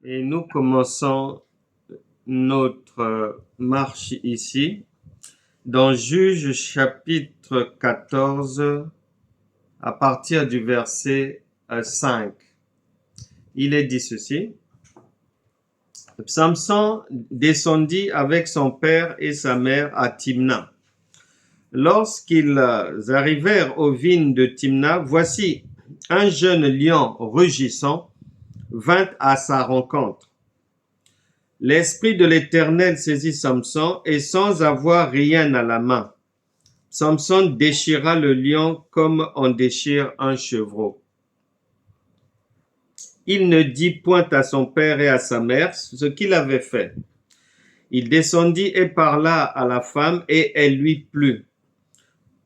Et nous commençons notre marche ici dans Juges chapitre 14 à partir du verset 5. Il est dit ceci. Samson descendit avec son père et sa mère à Timna. Lorsqu'ils arrivèrent aux vignes de Timna, voici un jeune lion rugissant vint à sa rencontre. L'Esprit de l'Éternel saisit Samson et sans avoir rien à la main, Samson déchira le lion comme on déchire un chevreau. Il ne dit point à son père et à sa mère ce qu'il avait fait. Il descendit et parla à la femme et elle lui plut.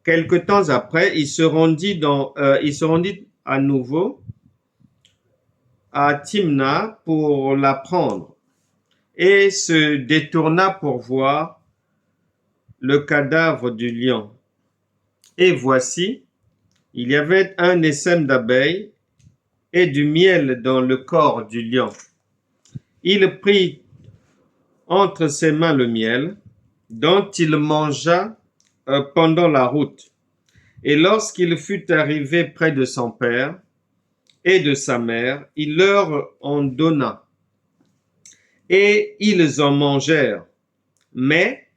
Quelque temps après, il se rendit à nouveau à Timna pour la prendre et se détourna pour voir le cadavre du lion. Et voici, il y avait un essaim d'abeilles et du miel dans le corps du lion. Il prit entre ses mains le miel, dont il mangea pendant la route. Et lorsqu'il fut arrivé près de son père et de sa mère, il leur en donna. Et ils en mangèrent. Mais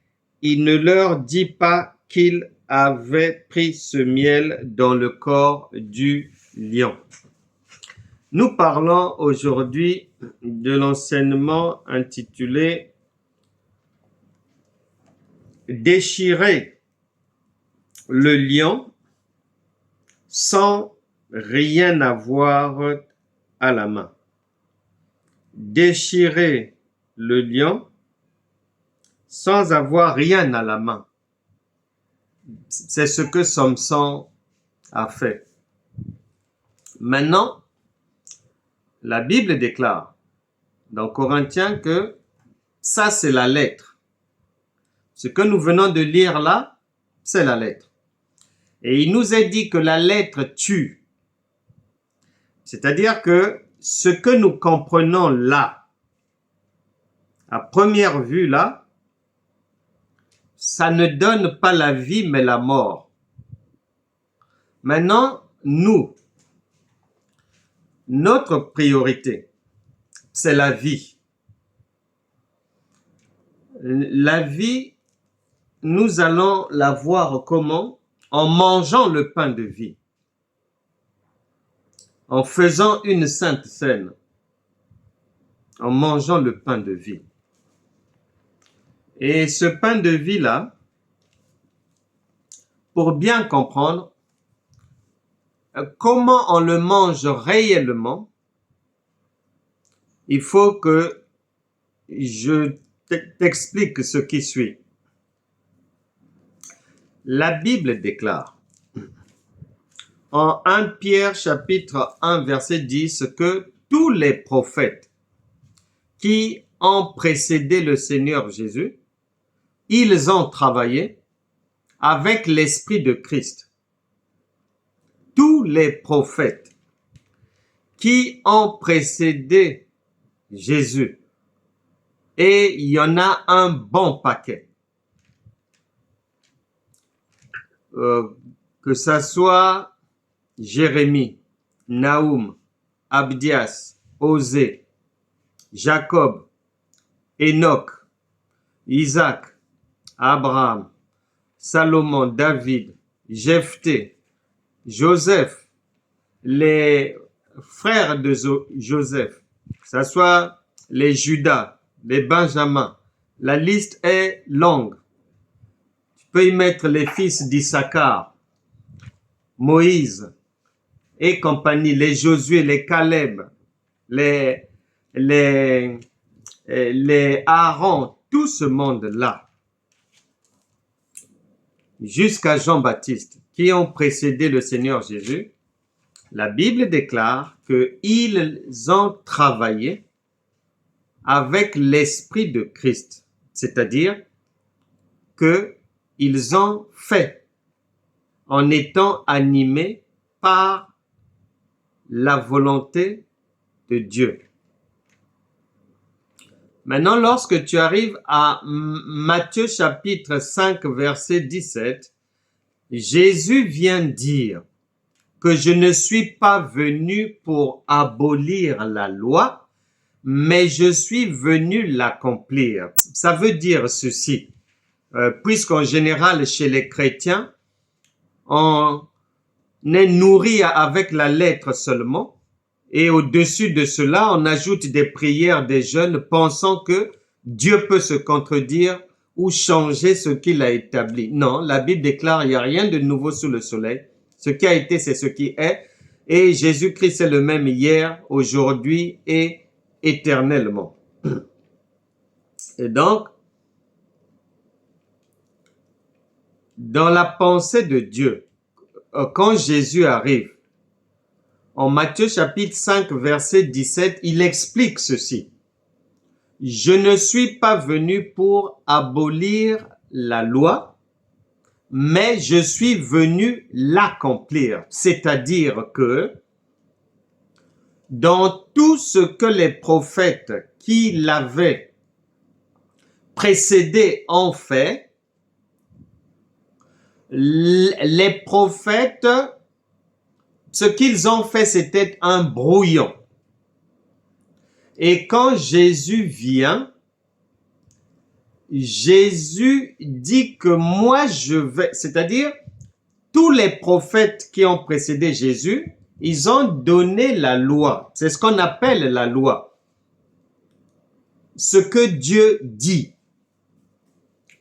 il ne leur dit pas qu'il avait pris ce miel dans le corps du lion. Nous parlons aujourd'hui de l'enseignement intitulé « Déchirer le lion sans rien avoir à la main ». Déchirer le lion sans avoir rien à la main. C'est ce que Samson a fait. Maintenant, la Bible déclare dans Corinthiens que ça, c'est la lettre. Ce que nous venons de lire là, c'est la lettre. Et il nous est dit que la lettre tue. C'est-à-dire que ce que nous comprenons là, à première vue là, ça ne donne pas la vie, mais la mort. Maintenant, nous, notre priorité, c'est la vie. La vie, nous allons la voir comment? En mangeant le pain de vie, en faisant une sainte scène, en mangeant le pain de vie. Et ce pain de vie-là, pour bien comprendre comment on le mange réellement, il faut que je t'explique ce qui suit. La Bible déclare en 1 Pierre chapitre 1 verset 10 que tous les prophètes qui ont précédé le Seigneur Jésus, ils ont travaillé avec l'Esprit de Christ. Tous les prophètes qui ont précédé Jésus, et il y en a un bon paquet. Que ça soit Jérémie, Naoum, Abdias, Osée, Jacob, Enoch, Isaac, Abraham, Salomon, David, Jephthé, Joseph, les frères de Joseph, que ce soit les Judas, les Benjamin, la liste est longue. Tu peux y mettre les fils d'Issachar, Moïse et compagnie, les Josué, les Caleb, les Aaron, tout ce monde-là, jusqu'à Jean-Baptiste, qui ont précédé le Seigneur Jésus, la Bible déclare qu'ils ont travaillé avec l'Esprit de Christ, c'est-à-dire qu'ils ont fait en étant animés par la volonté de Dieu. Maintenant, lorsque tu arrives à Matthieu chapitre 5, verset 17, Jésus vient dire que je ne suis pas venu pour abolir la loi, mais je suis venu l'accomplir. Ça veut dire ceci, puisqu'en général, chez les chrétiens, on est nourri avec la lettre seulement, et au-dessus de cela, on ajoute des prières, des jeûnes, pensant que Dieu peut se contredire ou changer ce qu'il a établi. Non, la Bible déclare il n'y a rien de nouveau sous le soleil. Ce qui a été, c'est ce qui est. Et Jésus-Christ est le même hier, aujourd'hui et éternellement. Et donc, dans la pensée de Dieu, quand Jésus arrive, en Matthieu chapitre 5, verset 17, il explique ceci. Je ne suis pas venu pour abolir la loi, mais je suis venu l'accomplir. C'est-à-dire que dans tout ce que les prophètes qui l'avaient précédé ont fait, les prophètes, ce qu'ils ont fait, c'était un brouillon. Et quand Jésus vient, Jésus dit que moi je vais, c'est-à-dire tous les prophètes qui ont précédé Jésus, ils ont donné la loi. C'est ce qu'on appelle la loi. Ce que Dieu dit.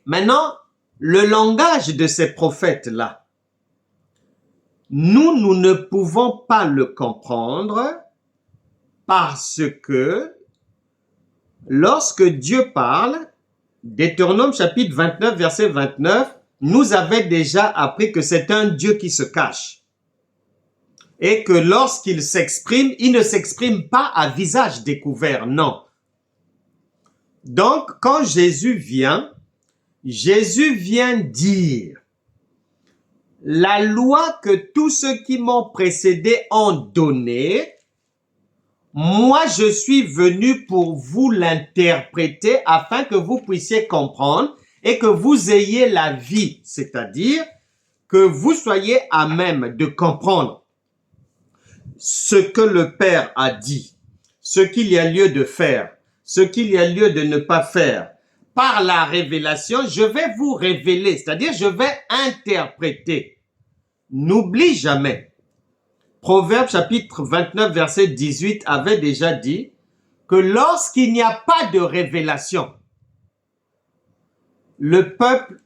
Maintenant, le langage de ces prophètes-là, nous ne pouvons pas le comprendre parce que lorsque Dieu parle, Deutéronome chapitre 29, verset 29, nous avait déjà appris que c'est un Dieu qui se cache. Et que lorsqu'il s'exprime, il ne s'exprime pas à visage découvert, non. Donc, quand Jésus vient dire la loi que tous ceux qui m'ont précédé ont donnée, moi je suis venu pour vous l'interpréter afin que vous puissiez comprendre et que vous ayez la vie, c'est-à-dire que vous soyez à même de comprendre ce que le Père a dit, ce qu'il y a lieu de faire, ce qu'il y a lieu de ne pas faire. Par la révélation, je vais vous révéler, c'est-à-dire je vais interpréter. N'oublie jamais, Proverbe chapitre 29, verset 18 avait déjà dit que lorsqu'il n'y a pas de révélation, le peuple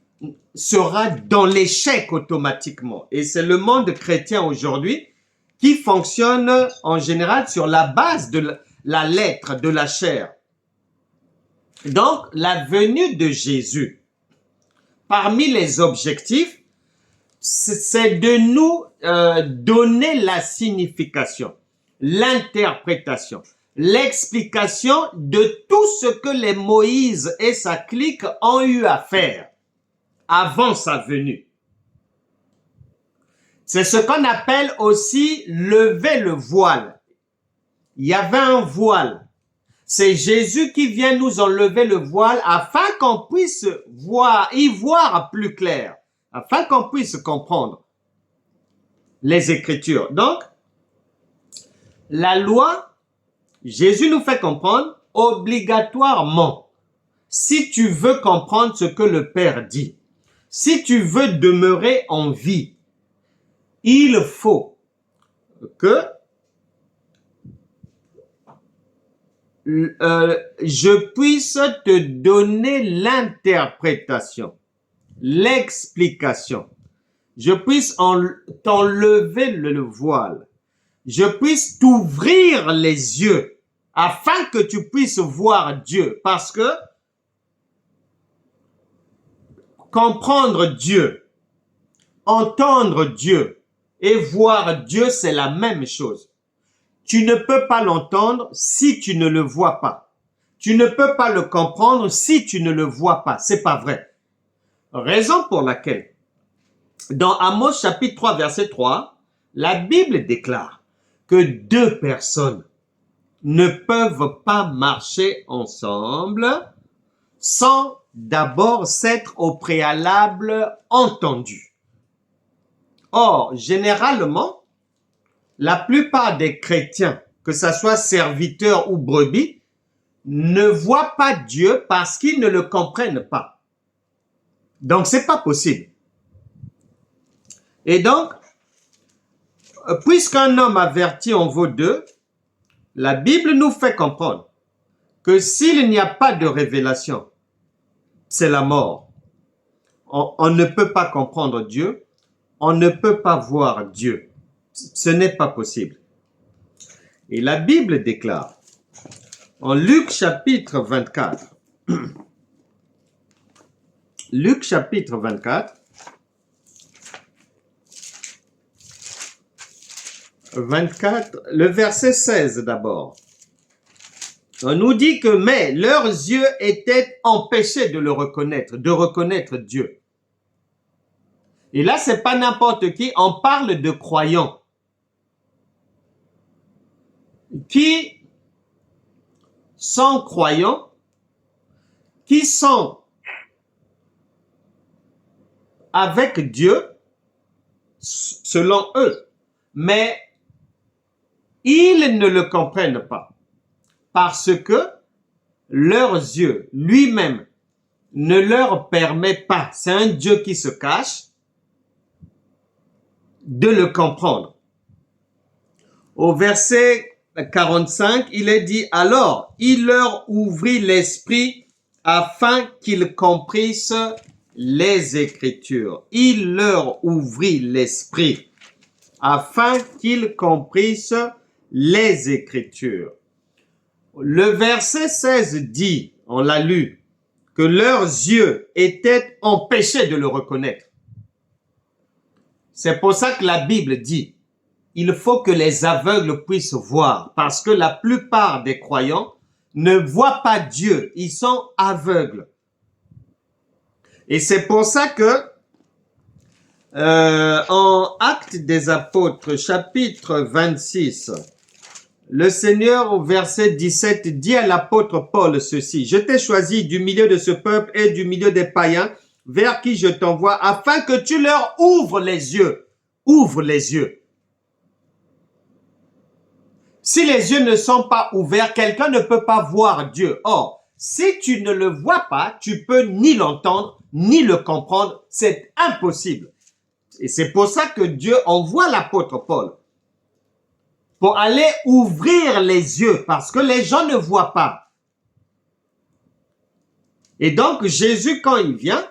sera dans l'échec automatiquement. Et c'est le monde chrétien aujourd'hui qui fonctionne en général sur la base de la lettre, de la chair. Donc, la venue de Jésus, parmi les objectifs, c'est de nous donner la signification, l'interprétation, l'explication de tout ce que les Moïse et sa clique ont eu à faire avant sa venue. C'est ce qu'on appelle aussi lever le voile. Il y avait un voile. C'est Jésus qui vient nous enlever le voile afin qu'on puisse y voir plus clair, afin qu'on puisse comprendre les Écritures. Donc, la loi, Jésus nous fait comprendre obligatoirement, si tu veux comprendre ce que le Père dit, si tu veux demeurer en vie, il faut que je puisse te donner l'interprétation, l'explication. Je puisse t'enlever le voile. Je puisse t'ouvrir les yeux afin que tu puisses voir Dieu. Parce que comprendre Dieu, entendre Dieu et voir Dieu, c'est la même chose. Tu ne peux pas l'entendre si tu ne le vois pas. Tu ne peux pas le comprendre si tu ne le vois pas. C'est pas vrai. Raison pour laquelle, dans Amos chapitre 3, verset 3, la Bible déclare que deux personnes ne peuvent pas marcher ensemble sans d'abord s'être au préalable entendus. Or, généralement, la plupart des chrétiens, que ce soit serviteurs ou brebis, ne voient pas Dieu parce qu'ils ne le comprennent pas. Donc, c'est pas possible. Et donc, puisqu'un homme averti en vaut deux, la Bible nous fait comprendre que s'il n'y a pas de révélation, c'est la mort. On ne peut pas comprendre Dieu, on ne peut pas voir Dieu. Ce n'est pas possible. Et la Bible déclare en Luc chapitre 24, Luc chapitre 24, 24, le verset 16 d'abord. On nous dit que mais leurs yeux étaient empêchés de le reconnaître, de reconnaître Dieu. Et là, c'est pas n'importe qui, on parle de croyants qui sont croyants, qui sont avec Dieu, selon eux, mais ils ne le comprennent pas parce que leurs yeux, lui-même, ne leur permet pas, c'est un Dieu qui se cache, de le comprendre. Au verset 45, il est dit, alors, il leur ouvrit l'esprit afin qu'ils comprissent les Écritures. Il leur ouvrit l'esprit afin qu'ils comprissent les Écritures. Le verset 16 dit, on l'a lu, que leurs yeux étaient empêchés de le reconnaître. C'est pour ça que la Bible dit, il faut que les aveugles puissent voir, parce que la plupart des croyants ne voient pas Dieu, ils sont aveugles. Et c'est pour ça que en Actes des Apôtres, chapitre 26, le Seigneur au verset 17 dit à l'apôtre Paul ceci, « Je t'ai choisi du milieu de ce peuple et du milieu des païens, vers qui je t'envoie, afin que tu leur ouvres les yeux. » Ouvre les yeux. Si les yeux ne sont pas ouverts, quelqu'un ne peut pas voir Dieu. Or, si tu ne le vois pas, tu peux ni l'entendre, ni le comprendre. C'est impossible. Et c'est pour ça que Dieu envoie l'apôtre Paul pour aller ouvrir les yeux, parce que les gens ne voient pas. Et donc, Jésus, quand il vient,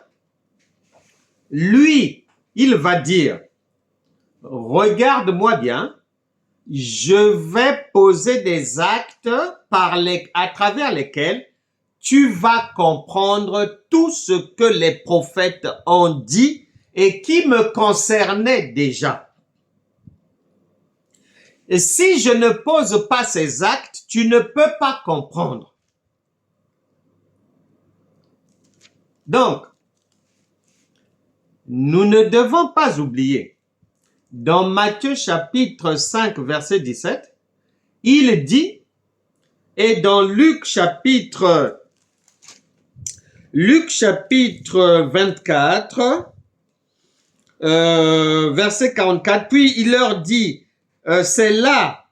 lui, il va dire, regarde-moi bien, je vais poser des actes à travers lesquels tu vas comprendre tout ce que les prophètes ont dit et qui me concernait déjà. Et si je ne pose pas ces actes, tu ne peux pas comprendre. Donc, nous ne devons pas oublier, dans Matthieu chapitre 5, verset 17, il dit, et dans Luc chapitre 24, verset 44, puis il leur dit, c'est là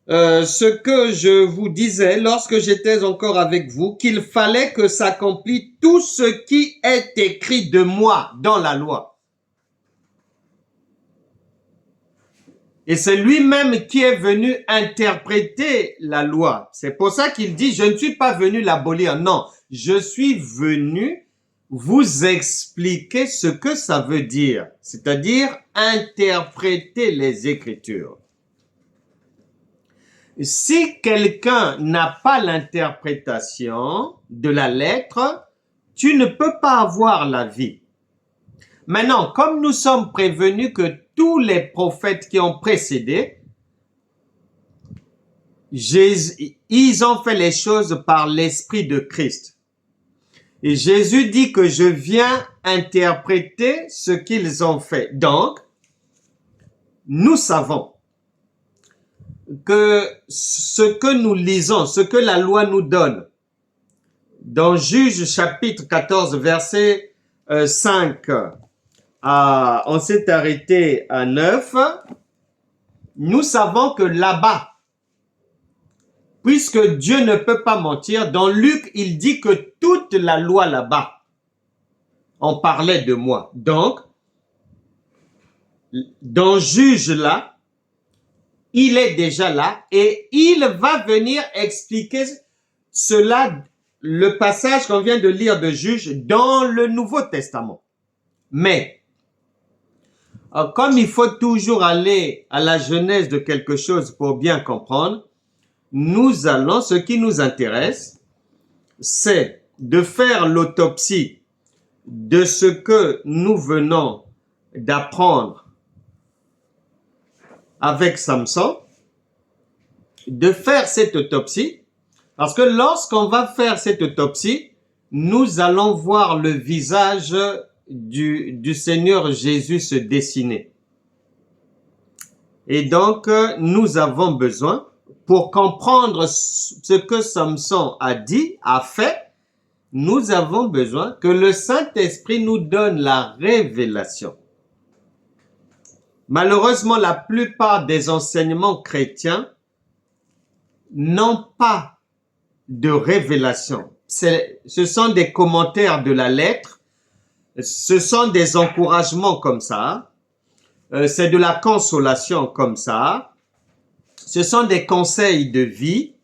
ce que je vous disais lorsque j'étais encore avec vous, qu'il fallait que s'accomplisse tout ce qui est écrit de moi dans la loi. Et c'est lui-même qui est venu interpréter la loi. C'est pour ça qu'il dit, je ne suis pas venu l'abolir. Non, je suis venu vous expliquer ce que ça veut dire, c'est-à-dire interpréter les Écritures. Si quelqu'un n'a pas l'interprétation de la lettre, tu ne peux pas avoir la vie. Maintenant, comme nous sommes prévenus que tous les prophètes qui ont précédé, ils ont fait les choses par l'Esprit de Christ. Et Jésus dit que je viens interpréter ce qu'ils ont fait. Donc, nous savons que ce que nous lisons, ce que la loi nous donne, dans Juge chapitre 14, verset 5, on s'est arrêté à 9, nous savons que là-bas, puisque Dieu ne peut pas mentir, dans Luc, il dit que toute la loi là-bas, on parlait de moi. Donc, dans Juge là, il est déjà là et il va venir expliquer cela, le passage qu'on vient de lire de Juge dans le Nouveau Testament. Mais, comme il faut toujours aller à la genèse de quelque chose pour bien comprendre, nous allons, ce qui nous intéresse, c'est de faire l'autopsie de ce que nous venons d'apprendre avec Samson, de faire cette autopsie, parce que lorsqu'on va faire cette autopsie, nous allons voir le visage du Seigneur Jésus se dessiner. Et donc, nous avons besoin, pour comprendre ce que Samson a dit, a fait, nous avons besoin que le Saint-Esprit nous donne la révélation. Malheureusement, la plupart des enseignements chrétiens n'ont pas de révélation. Ce sont des commentaires de la lettre, ce sont des encouragements comme ça, c'est de la consolation comme ça, ce sont des conseils de vie,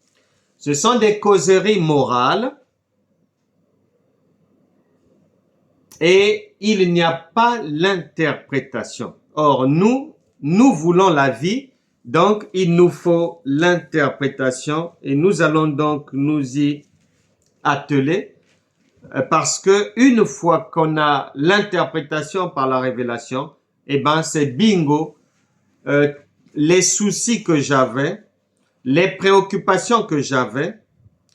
ce sont des causeries morales, et il n'y a pas l'interprétation. Or, nous voulons la vie, donc il nous faut l'interprétation et nous allons donc nous y atteler parce que une fois qu'on a l'interprétation par la révélation, eh ben c'est bingo, les soucis que j'avais, les préoccupations que j'avais,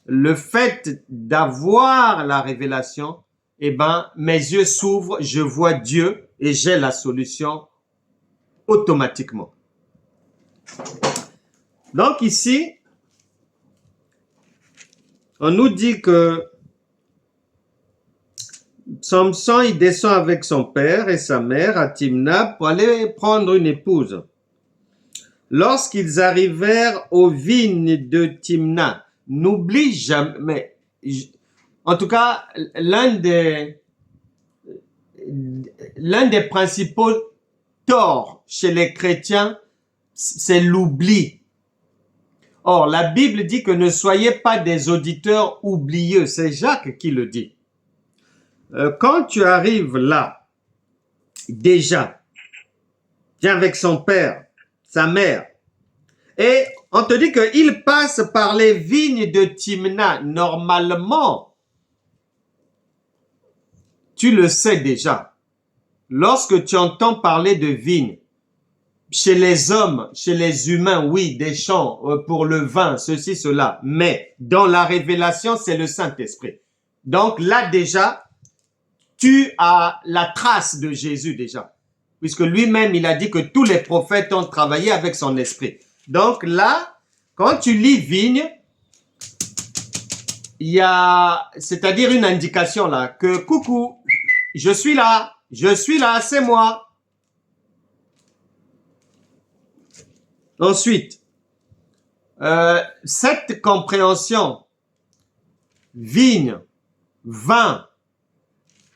le fait d'avoir la révélation, eh ben mes yeux s'ouvrent, je vois Dieu et j'ai la solution automatiquement. Donc ici, on nous dit que Samson, il descend avec son père et sa mère à Timna pour aller prendre une épouse. Lorsqu'ils arrivèrent aux vignes de Timna, n'oublie jamais, en tout cas, l'un des principaux torts chez les chrétiens, c'est l'oubli. Or, la Bible dit que ne soyez pas des auditeurs oublieux. C'est Jacques qui le dit. Quand tu arrives là, déjà, viens avec son père, sa mère, et on te dit qu'il passe par les vignes de Timna. Normalement, tu le sais déjà. Lorsque tu entends parler de vignes, chez les hommes, chez les humains, oui, des champs pour le vin, ceci, cela. Mais dans la révélation, c'est le Saint-Esprit. Donc là déjà, tu as la trace de Jésus déjà. Puisque lui-même, il a dit que tous les prophètes ont travaillé avec son esprit. Donc là, quand tu lis vigne, il y a, c'est-à-dire une indication là, que coucou, je suis là, c'est moi. Ensuite, cette compréhension, vigne, vin,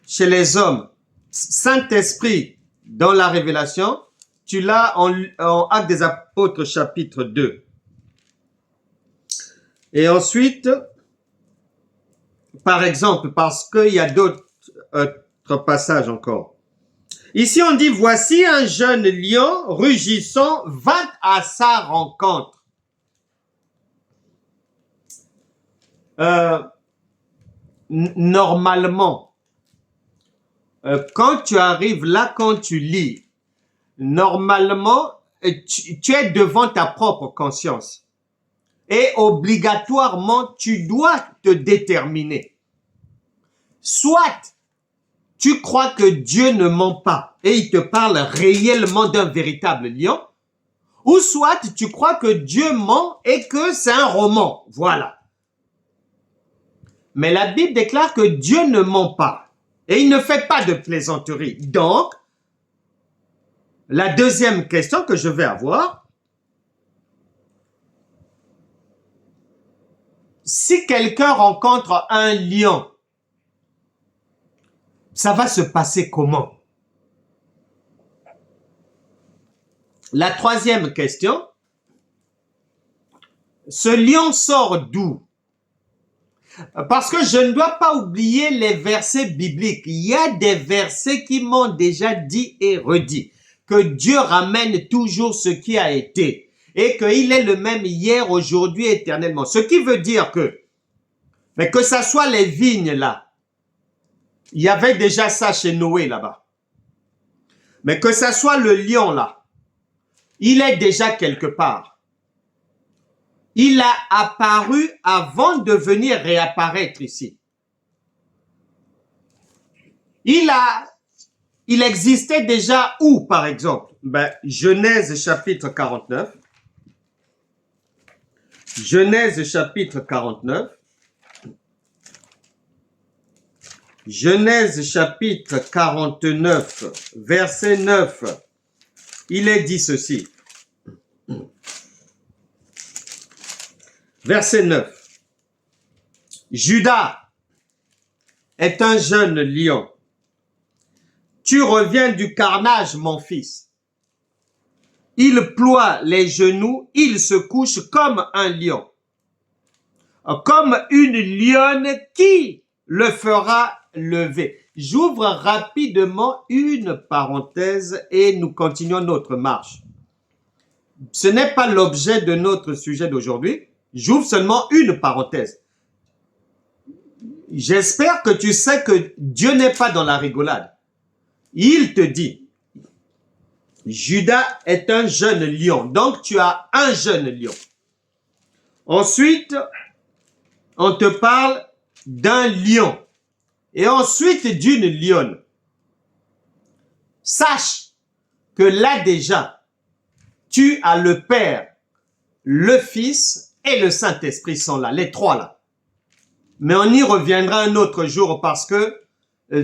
chez les hommes, Saint-Esprit dans la révélation, tu l'as en Actes des Apôtres chapitre 2. Et ensuite, par exemple, parce qu'il y a d'autres passages encore. Ici, on dit, voici un jeune lion rugissant vint à sa rencontre. Normalement, quand tu arrives là, quand tu lis, normalement, tu es devant ta propre conscience. Et obligatoirement, tu dois te déterminer. Soit tu crois que Dieu ne ment pas et il te parle réellement d'un véritable lion, Ou soit tu crois que Dieu ment et que c'est un roman. Voilà. Mais la Bible déclare que Dieu ne ment pas. Et il ne fait pas de plaisanterie. Donc, la deuxième question que je vais avoir, si quelqu'un rencontre un lion, ça va se passer comment? La troisième question, ce lion sort d'où? Parce que je ne dois pas oublier les versets bibliques. Il y a des versets qui m'ont déjà dit et redit que Dieu ramène toujours ce qui a été et qu'il est le même hier, aujourd'hui, éternellement. Ce qui veut dire mais que ça soit les vignes là, il y avait déjà ça chez Noé là-bas. Mais que ça soit le lion là, il est déjà quelque part. Il a apparu avant de venir réapparaître ici. Il existait déjà où, par exemple? Genèse chapitre 49. Genèse chapitre 49. Genèse chapitre 49, verset 9. Il est dit ceci. Verset 9. Judas est un jeune lion. Tu reviens du carnage, mon fils. Il ploie les genoux, il se couche comme un lion. Comme une lionne qui le fera lever. J'ouvre rapidement une parenthèse et nous continuons notre marche. Ce n'est pas l'objet de notre sujet d'aujourd'hui. J'ouvre seulement une parenthèse. J'espère que tu sais que Dieu n'est pas dans la rigolade. Il te dit, Judas est un jeune lion. Donc, tu as un jeune lion. Ensuite, on te parle d'un lion. Et ensuite d'une lionne. Sache que là déjà, tu as le Père, le Fils et le Saint-Esprit sont là, les trois là. Mais on y reviendra un autre jour parce que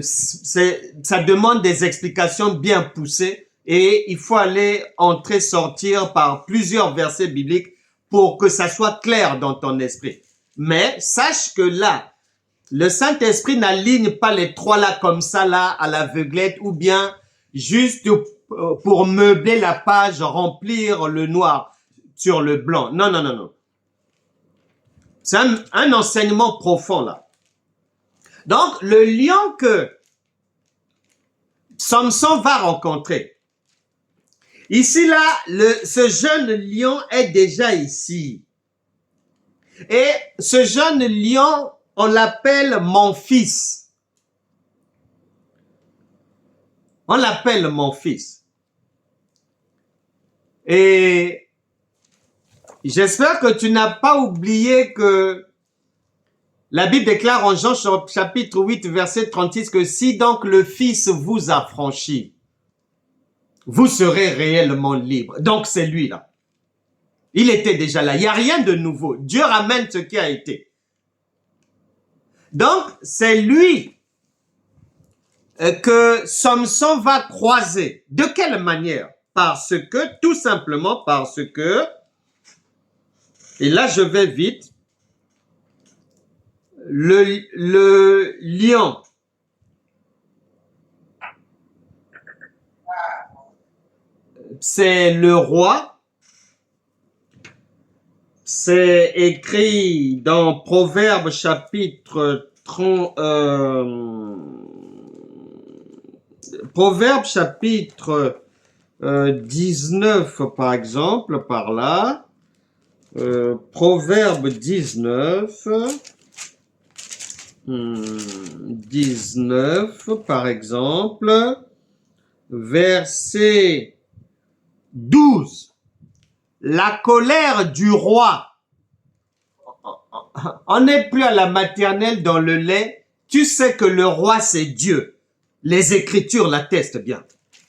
ça demande des explications bien poussées et il faut aller entrer, sortir par plusieurs versets bibliques pour que ça soit clair dans ton esprit. Mais sache que là, le Saint-Esprit n'aligne pas les trois là comme ça là à l'aveuglette ou bien juste pour meubler la page, remplir le noir sur le blanc. Non, non, non, non. C'est un enseignement profond là. Donc, le lion que Samson va rencontrer. Ici là, ce jeune lion est déjà ici. Et ce jeune lion, on l'appelle mon fils. On l'appelle mon fils. Et j'espère que tu n'as pas oublié que la Bible déclare en Jean chapitre 8, verset 36 que si donc le Fils vous a franchi, vous serez réellement libre. Donc c'est lui là. Il était déjà là. Il n'y a rien de nouveau. Dieu ramène ce qui a été. Donc c'est lui que Samson va croiser. De quelle manière? Parce que, tout simplement parce que, et là je vais vite, le lion c'est le roi, c'est écrit dans Proverbes chapitre 30, Proverbes chapitre 19 par exemple, par là, Proverbe 19, 19 par exemple, verset 12. La colère du roi. On n'est plus à la maternelle dans le lait. Tu sais que le roi c'est Dieu. Les Écritures l'attestent bien.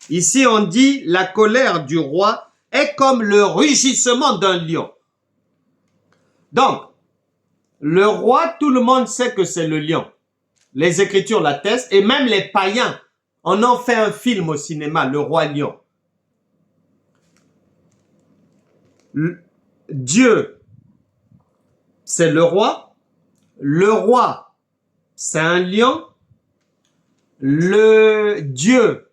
Ici on dit la colère du roi est comme le rugissement d'un lion. Donc, le roi, tout le monde sait que c'est le lion. Les Écritures l'attestent et même les païens en ont fait un film au cinéma, Le Roi Lion. Dieu, c'est le roi. Le roi, c'est un lion. Le Dieu,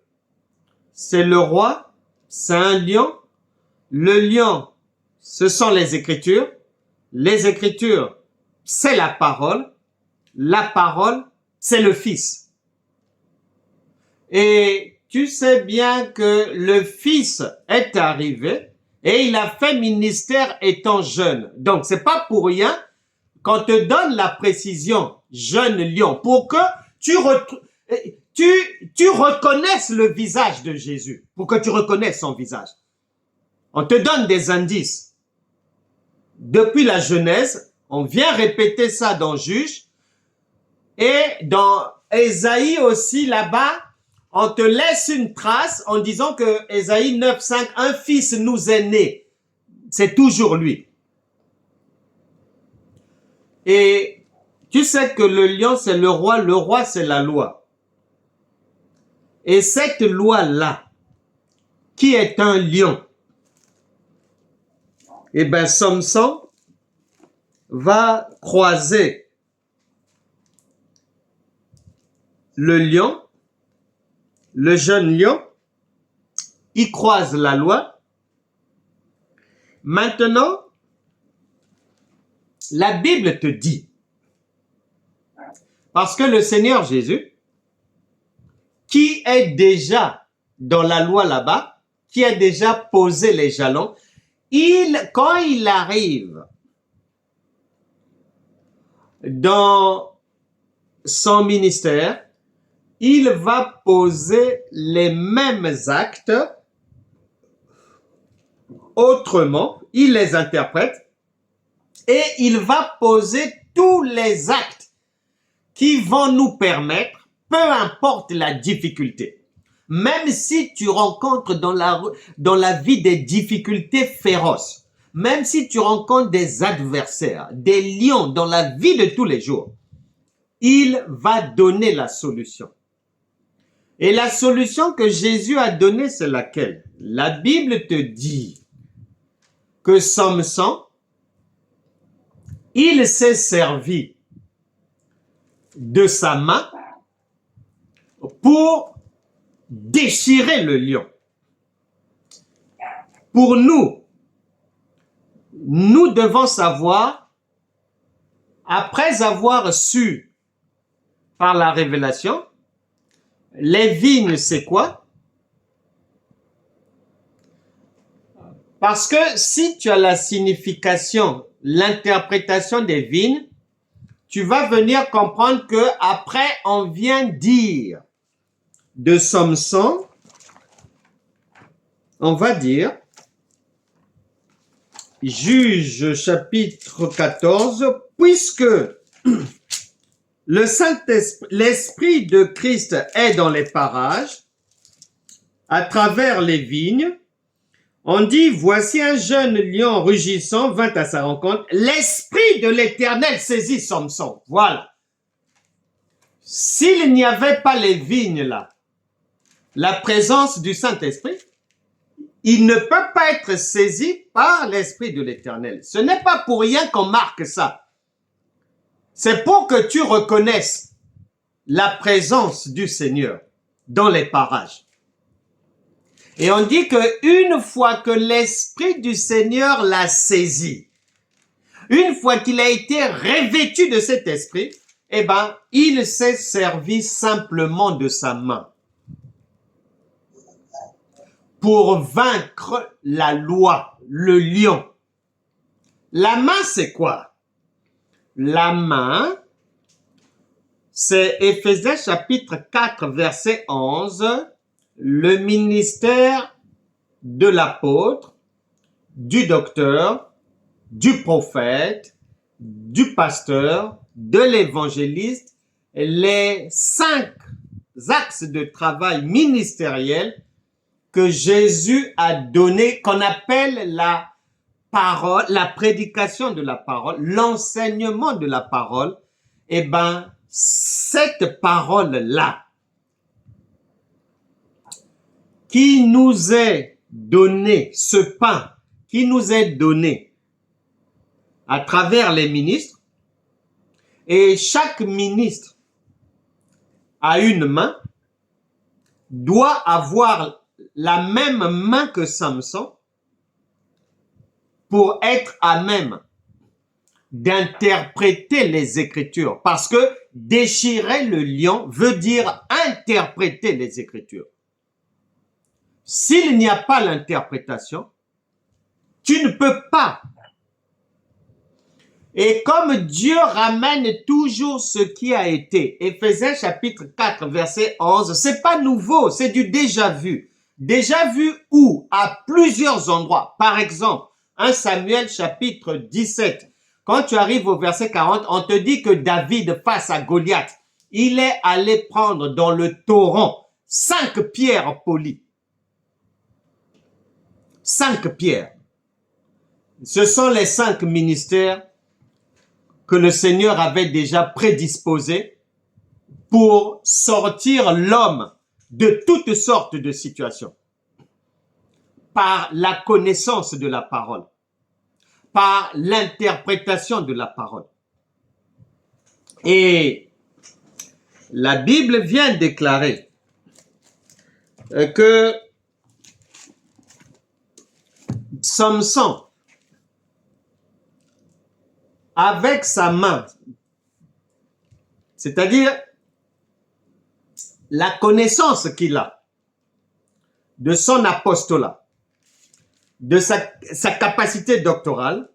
c'est le roi, c'est un lion. Le lion, ce sont les Écritures. Les Écritures, c'est la parole. La parole, c'est le Fils. Et tu sais bien que le Fils est arrivé et il a fait ministère étant jeune. Donc, c'est pas pour rien qu'on te donne la précision jeune lion pour que tu reconnaisses le visage de Jésus, pour que tu reconnaisses son visage. On te donne des indices. Depuis la Genèse, on vient répéter ça dans Juge et dans Ésaïe aussi là-bas, on te laisse une trace en disant que Ésaïe 9:5, un fils nous est né. C'est toujours lui. Et tu sais que le lion, c'est le roi, c'est la loi. Et cette loi-là, qui est un lion, eh bien, Samson va croiser le lion, le jeune lion, il croise la loi. Maintenant, la Bible te dit, parce que le Seigneur Jésus, qui est déjà dans la loi là-bas, qui a déjà posé les jalons, quand il arrive dans son ministère, il va poser les mêmes actes autrement, il les interprète et il va poser tous les actes qui vont nous permettre, peu importe la difficulté, même si tu rencontres dans la vie des difficultés féroces, même si tu rencontres des adversaires, des lions dans la vie de tous les jours, il va donner la solution. Et la solution que Jésus a donnée, c'est laquelle? La Bible te dit que Samson, il s'est servi de sa main pour déchirer le lion. Pour nous devons savoir, après avoir su par la révélation, les vignes, c'est quoi? Parce que si tu as la signification, l'interprétation des vignes, tu vas venir comprendre que après on vient dire de Samson, on va dire, Juge chapitre 14, puisque l'Esprit de Christ est dans les parages, à travers les vignes, on dit, voici un jeune lion rugissant vint à sa rencontre. L'Esprit de l'Éternel saisit Samson. Voilà. S'il n'y avait pas les vignes là, la présence du Saint-Esprit, il ne peut pas être saisi par l'Esprit de l'Éternel. Ce n'est pas pour rien qu'on marque ça. C'est pour que tu reconnaisses la présence du Seigneur dans les parages. Et on dit que une fois que l'Esprit du Seigneur l'a saisi, une fois qu'il a été revêtu de cet Esprit, eh ben, il s'est servi simplement de sa main pour vaincre la loi, le lion. La main, c'est quoi? La main, c'est Éphésiens chapitre 4, verset 11, le ministère de l'apôtre, du docteur, du prophète, du pasteur, de l'évangéliste, les 5 axes de travail ministériel que Jésus a donné, qu'on appelle la parole, la prédication de la parole, l'enseignement de la parole, eh ben, cette parole-là, qui nous est donnée, ce pain qui nous est donné à travers les ministres, et chaque ministre a une main, doit avoir la même main que Samson pour être à même d'interpréter les Écritures. Parce que déchirer le lion veut dire interpréter les Écritures. S'il n'y a pas l'interprétation, tu ne peux pas. Et comme Dieu ramène toujours ce qui a été, Éphésiens chapitre 4, verset 11, c'est pas nouveau, c'est du déjà vu. Déjà vu où? À plusieurs endroits. Par exemple, 1 Samuel chapitre 17, quand tu arrives au verset 40, on te dit que David, face à Goliath, il est allé prendre dans le torrent 5 pierres polies. 5 pierres. Ce sont les 5 ministères que le Seigneur avait déjà prédisposés pour sortir l'homme de toutes sortes de situations. Par la connaissance de la parole, par l'interprétation de la parole. Et la Bible vient déclarer que Samson, avec sa main, c'est-à-dire la connaissance qu'il a de son apostolat, de sa capacité doctorale,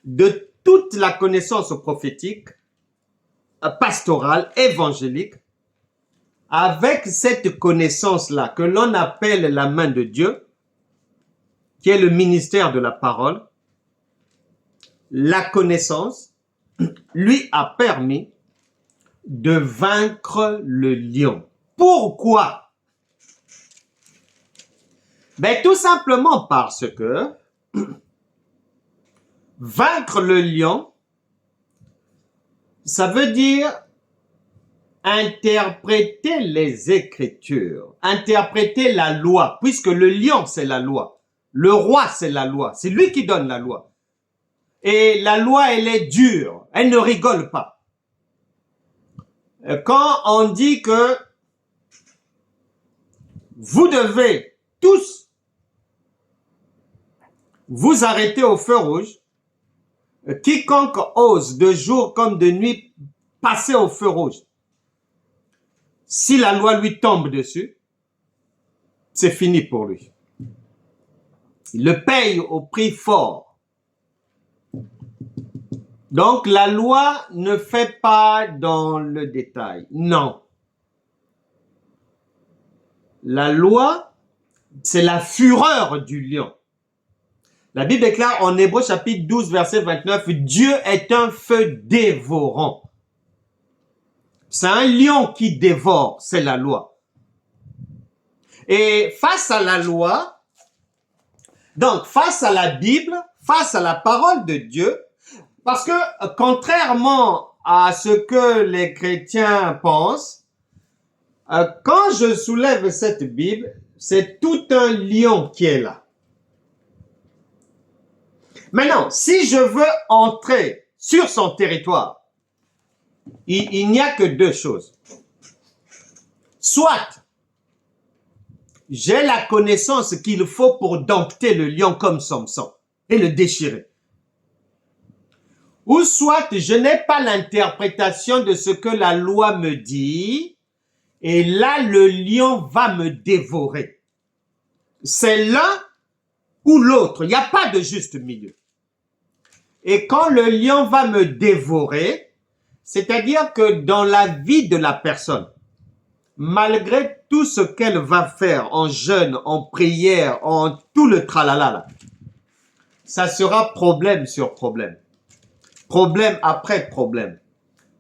de toute la connaissance prophétique, pastorale, évangélique, avec cette connaissance-là que l'on appelle la main de Dieu, qui est le ministère de la parole, la connaissance lui a permis de vaincre le lion. Pourquoi? Ben, tout simplement parce que vaincre le lion, ça veut dire interpréter les Écritures, interpréter la loi, puisque le lion, c'est la loi. Le roi, c'est la loi. C'est lui qui donne la loi. Et la loi, elle est dure. Elle ne rigole pas. Quand on dit que vous devez tous vous arrêter au feu rouge, quiconque ose de jour comme de nuit passer au feu rouge, si la loi lui tombe dessus, c'est fini pour lui. Il le paye au prix fort. Donc la loi ne fait pas dans le détail. Non. La loi, c'est la fureur du lion. La Bible déclare en Hébreux chapitre 12, verset 29, Dieu est un feu dévorant. C'est un lion qui dévore, c'est la loi. Et face à la loi, donc face à la Bible, face à la parole de Dieu, parce que contrairement à ce que les chrétiens pensent, quand je soulève cette Bible, c'est tout un lion qui est là. Maintenant, si je veux entrer sur son territoire, il n'y a que deux choses. Soit j'ai la connaissance qu'il faut pour dompter le lion comme Samson et le déchirer. Ou soit je n'ai pas l'interprétation de ce que la loi me dit et là le lion va me dévorer. C'est l'un ou l'autre, il n'y a pas de juste milieu. Et quand le lion va me dévorer, c'est-à-dire que dans la vie de la personne, malgré tout ce qu'elle va faire en jeûne, en prière, en tout le tralala, là, ça sera problème sur problème. Problème après problème.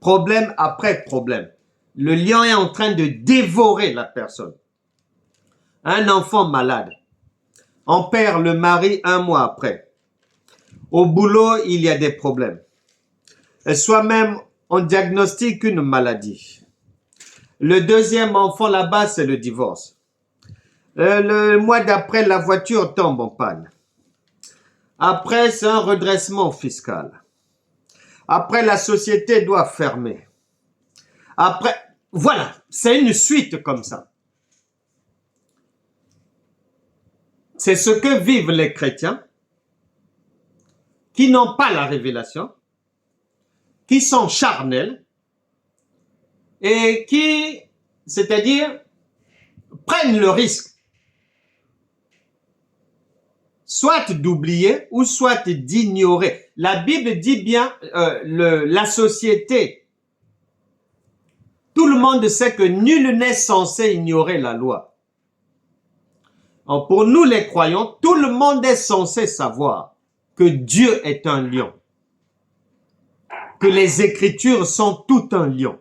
Problème après problème. Le lion est en train de dévorer la personne. un enfant malade. On perd le mari 1 mois après. Au boulot, il y a des problèmes. Soi-même, on diagnostique une maladie. Le deuxième enfant là-bas, c'est le divorce. Le mois d'après, la voiture tombe en panne. Après, c'est un redressement fiscal. Après, la société doit fermer. Après, voilà, c'est une suite comme ça. C'est ce que vivent les chrétiens qui n'ont pas la révélation, qui sont charnels et qui, c'est-à-dire, prennent le risque soit d'oublier ou soit d'ignorer. La Bible dit bien, la société, tout le monde sait que nul n'est censé ignorer la loi. Alors pour nous les croyants, tout le monde est censé savoir que Dieu est un lion, que les Écritures sont tout un lion,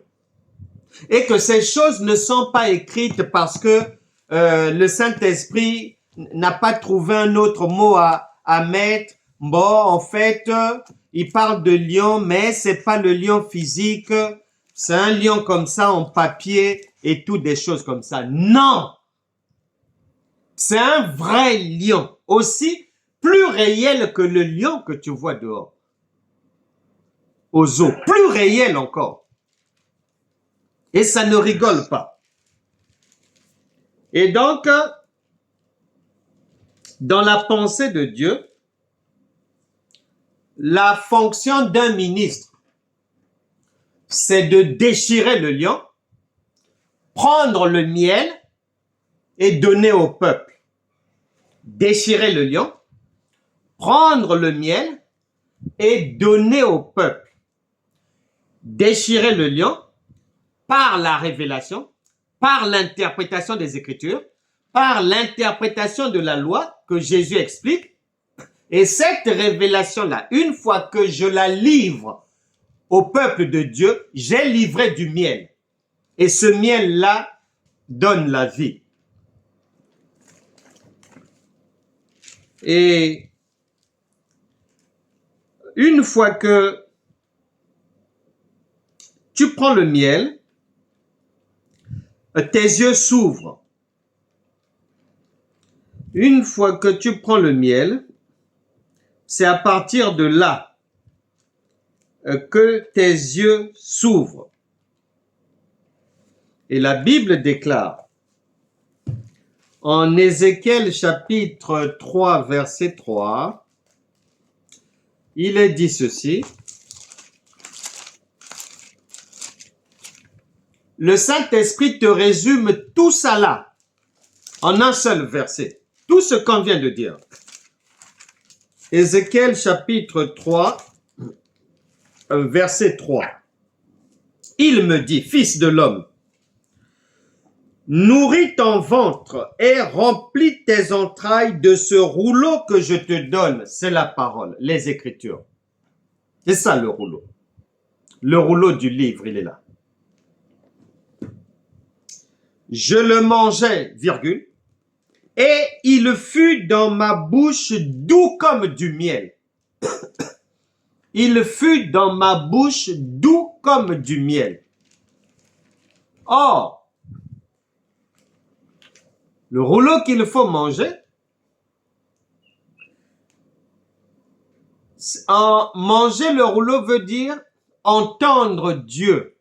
et que ces choses ne sont pas écrites parce que le Saint-Esprit n'a pas trouvé un autre mot à mettre. Bon, en fait, il parle de lion, mais c'est pas le lion physique, c'est un lion comme ça en papier et tout des choses comme ça. Non! C'est un vrai lion, aussi plus réel que le lion que tu vois dehors, aux zoos, plus réel encore. Et ça ne rigole pas. Et donc, dans la pensée de Dieu, la fonction d'un ministre, c'est de déchirer le lion, prendre le miel et donner au peuple. Déchirer le lion, prendre le miel et donner au peuple. Déchirer le lion par la révélation, par l'interprétation des Écritures, par l'interprétation de la loi que Jésus explique. Et cette révélation-là, une fois que je la livre au peuple de Dieu, j'ai livré du miel. Et ce miel-là donne la vie. Et une fois que tu prends le miel, tes yeux s'ouvrent. Une fois que tu prends le miel, c'est à partir de là que tes yeux s'ouvrent. Et la Bible déclare en Ézéchiel chapitre 3, verset 3, il est dit ceci. Le Saint-Esprit te résume tout ça là, en un seul verset. Tout ce qu'on vient de dire. Ézéchiel chapitre 3, verset 3. Il me dit, fils de l'homme, nourris ton ventre et remplis tes entrailles de ce rouleau que je te donne. C'est la parole, les Écritures. C'est ça le rouleau. Le rouleau du livre, il est là. Je le mangeai, virgule, et il fut dans ma bouche doux comme du miel. Il fut dans ma bouche doux comme du miel. Or, le rouleau qu'il faut manger, manger le rouleau veut dire entendre Dieu.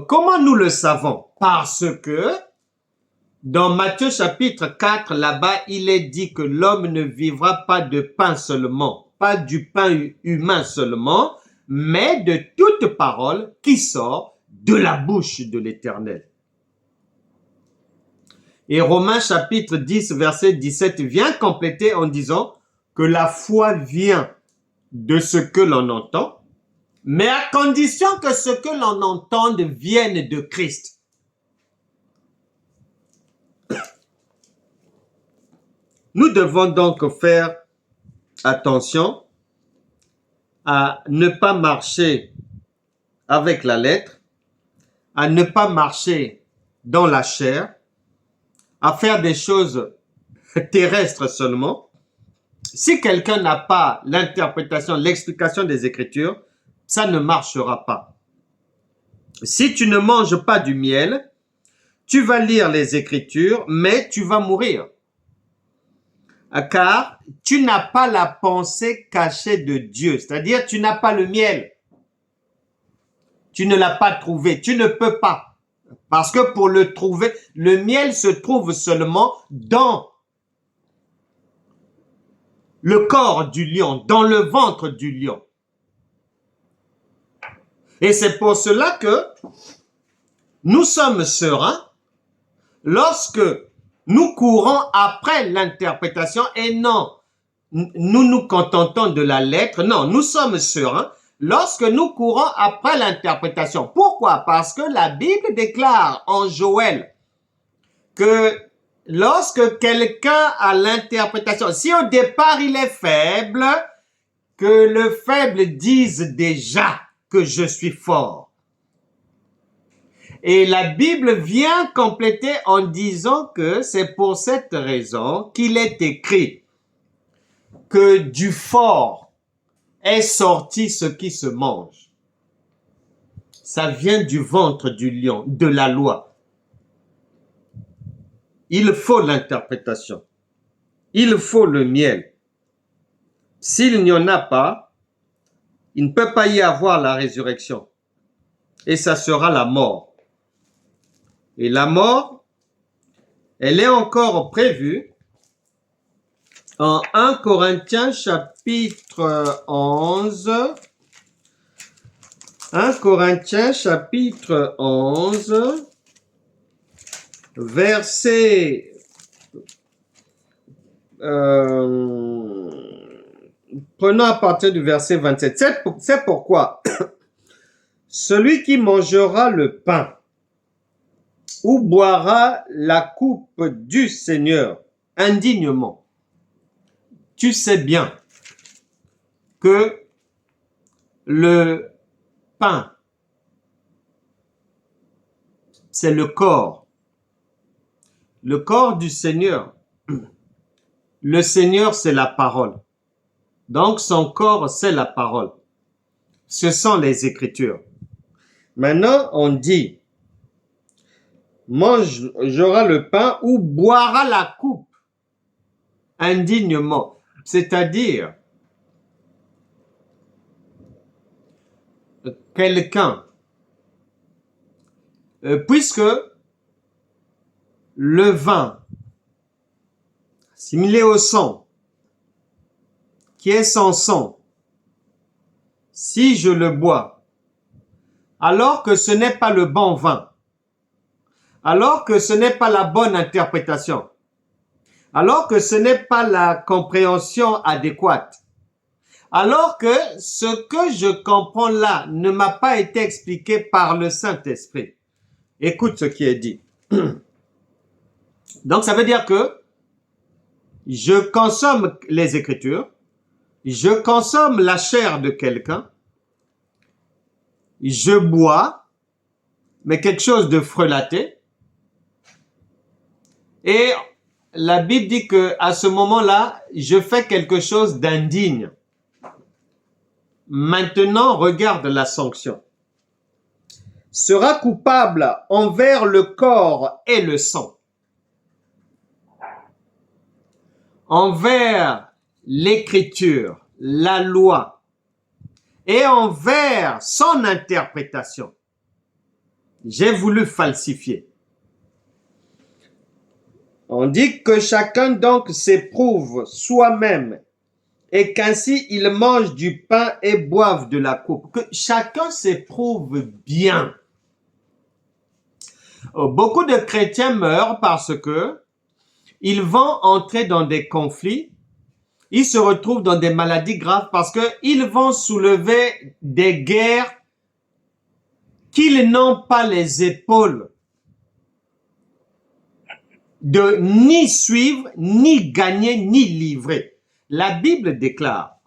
Comment nous le savons? Parce que dans Matthieu chapitre 4, là-bas, il est dit que l'homme ne vivra pas de pain seulement, pas du pain humain seulement, mais de toute parole qui sort de la bouche de l'Éternel. Et Romains chapitre 10, verset 17 vient compléter en disant que la foi vient de ce que l'on entend, mais à condition que ce que l'on entende vienne de Christ. Nous devons donc faire attention à ne pas marcher avec la lettre, à ne pas marcher dans la chair, à faire des choses terrestres seulement, si quelqu'un n'a pas l'interprétation, l'explication des Écritures, ça ne marchera pas. Si tu ne manges pas du miel, tu vas lire les Écritures, mais tu vas mourir. Car tu n'as pas la pensée cachée de Dieu, c'est-à-dire tu n'as pas le miel. Tu ne l'as pas trouvé, tu ne peux pas. Parce que pour le trouver, le miel se trouve seulement dans le corps du lion, dans le ventre du lion. Et c'est pour cela que nous sommes sereins lorsque nous courons après l'interprétation et non, nous nous contentons de la lettre. Non, nous sommes sereins lorsque nous courons après l'interprétation. Pourquoi? Parce que la Bible déclare en Joël que lorsque quelqu'un a l'interprétation, si au départ il est faible, que le faible dise déjà que je suis fort. Et la Bible vient compléter en disant que c'est pour cette raison qu'il est écrit que du fort est sorti ce qui se mange. Ça vient du ventre du lion, de la loi. Il faut l'interprétation. Il faut le miel. S'il n'y en a pas, il ne peut pas y avoir la résurrection. Et ça sera la mort. Et la mort, elle est encore prévue en 1 Corinthiens chapitre 11. 1 Corinthiens chapitre 11, verset prenons à partir du verset 27. C'est pourquoi celui qui mangera le pain ou boira la coupe du Seigneur indignement, tu sais bien que le pain, c'est le corps du Seigneur. Le Seigneur, c'est la parole. Donc, son corps, c'est la parole. Ce sont les Écritures. Maintenant, on dit, mangera le pain ou boira la coupe indignement. C'est-à-dire, quelqu'un, puisque le vin, assimilé au sang, qui est sans sang, si je le bois, alors que ce n'est pas le bon vin, alors que ce n'est pas la bonne interprétation, alors que ce n'est pas la compréhension adéquate, alors que ce que je comprends là ne m'a pas été expliqué par le Saint-Esprit. Écoute ce qui est dit. Donc, ça veut dire que je consomme les Écritures, je consomme la chair de quelqu'un, je bois, mais quelque chose de frelaté, et la Bible dit que à ce moment-là, je fais quelque chose d'indigne. Maintenant, regarde la sanction. Sera coupable envers le corps et le sang, envers l'écriture, la loi, et envers son interprétation. J'ai voulu falsifier. On dit que chacun donc s'éprouve soi-même et qu'ainsi il mange du pain et boive de la coupe. Que chacun s'éprouve bien. Beaucoup de chrétiens meurent parce que ils vont entrer dans des conflits, ils se retrouvent dans des maladies graves parce qu'ils vont soulever des guerres qu'ils n'ont pas les épaules de ni suivre, ni gagner, ni livrer. La Bible déclare,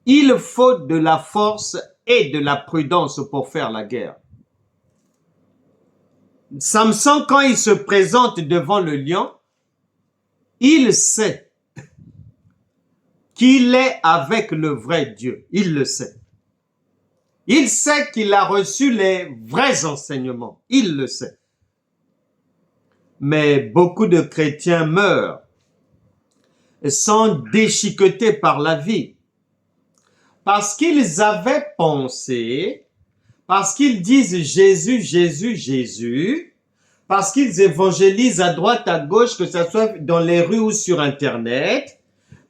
il faut de la force et de la prudence pour faire la guerre. Samson, quand il se présente devant le lion, il sait qu'il est avec le vrai Dieu. Il le sait. Il sait qu'il a reçu les vrais enseignements. Il le sait. Mais beaucoup de chrétiens meurent, sont déchiquetés par la vie, parce qu'ils avaient pensé, parce qu'ils disent Jésus, Jésus, Jésus, parce qu'ils évangélisent à droite, à gauche, que ce soit dans les rues ou sur Internet,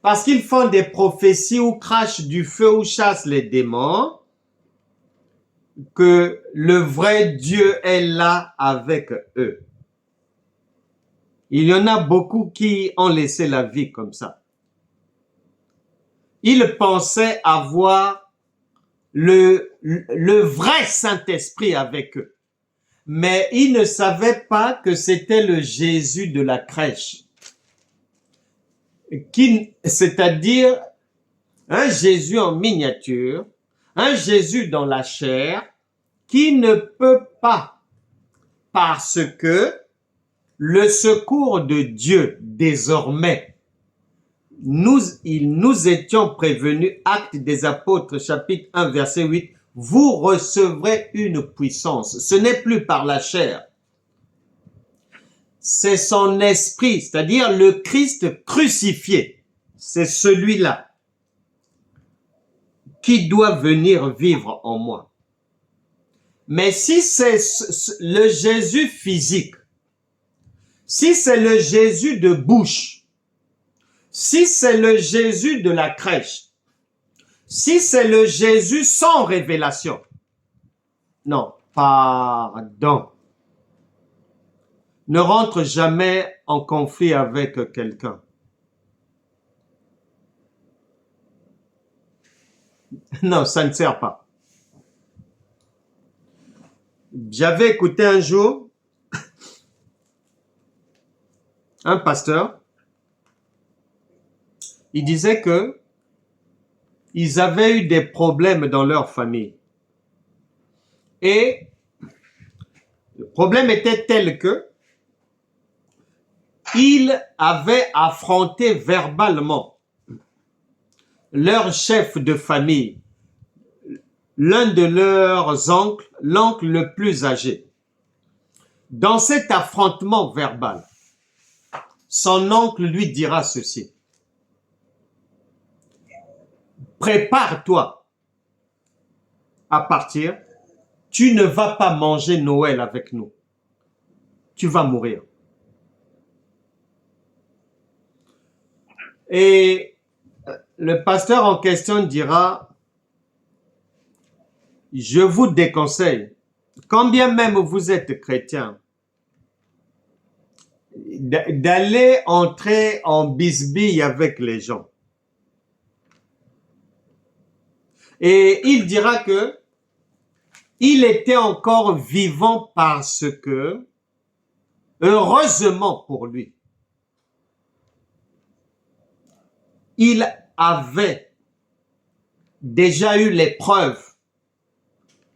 parce qu'ils font des prophéties ou crachent du feu ou chassent les démons, que le vrai Dieu est là avec eux. Il y en a beaucoup qui ont laissé la vie comme ça. Ils pensaient avoir le vrai Saint-Esprit avec eux. Mais ils ne savaient pas que c'était le Jésus de la crèche. C'est-à-dire un Jésus en miniature, un Jésus dans la chair, qui ne peut pas, parce que le secours de Dieu désormais, nous étions prévenus, Actes des Apôtres, chapitre 1, verset 8, vous recevrez une puissance. Ce n'est plus par la chair. C'est son esprit, c'est-à-dire le Christ crucifié. C'est celui-là qui doit venir vivre en moi. Mais si c'est le Jésus physique, si c'est le Jésus de bouche, si c'est le Jésus de la crèche, si c'est le Jésus sans révélation, non, pardon. Ne rentre jamais en conflit avec quelqu'un. Non, ça ne sert pas. J'avais écouté un jour un pasteur. Il disait que ils avaient eu des problèmes dans leur famille. Et le problème était tel que ils avaient affronté verbalement leur chef de famille, l'un de leurs oncles, l'oncle le plus âgé. Dans cet affrontement verbal, son oncle lui dira ceci. Prépare-toi à partir. Tu ne vas pas manger Noël avec nous. Tu vas mourir. Et le pasteur en question dira, je vous déconseille, quand bien même vous êtes chrétien, d'aller entrer en bisbille avec les gens. Et il dira que il était encore vivant parce que, heureusement pour lui, il avait déjà eu les preuves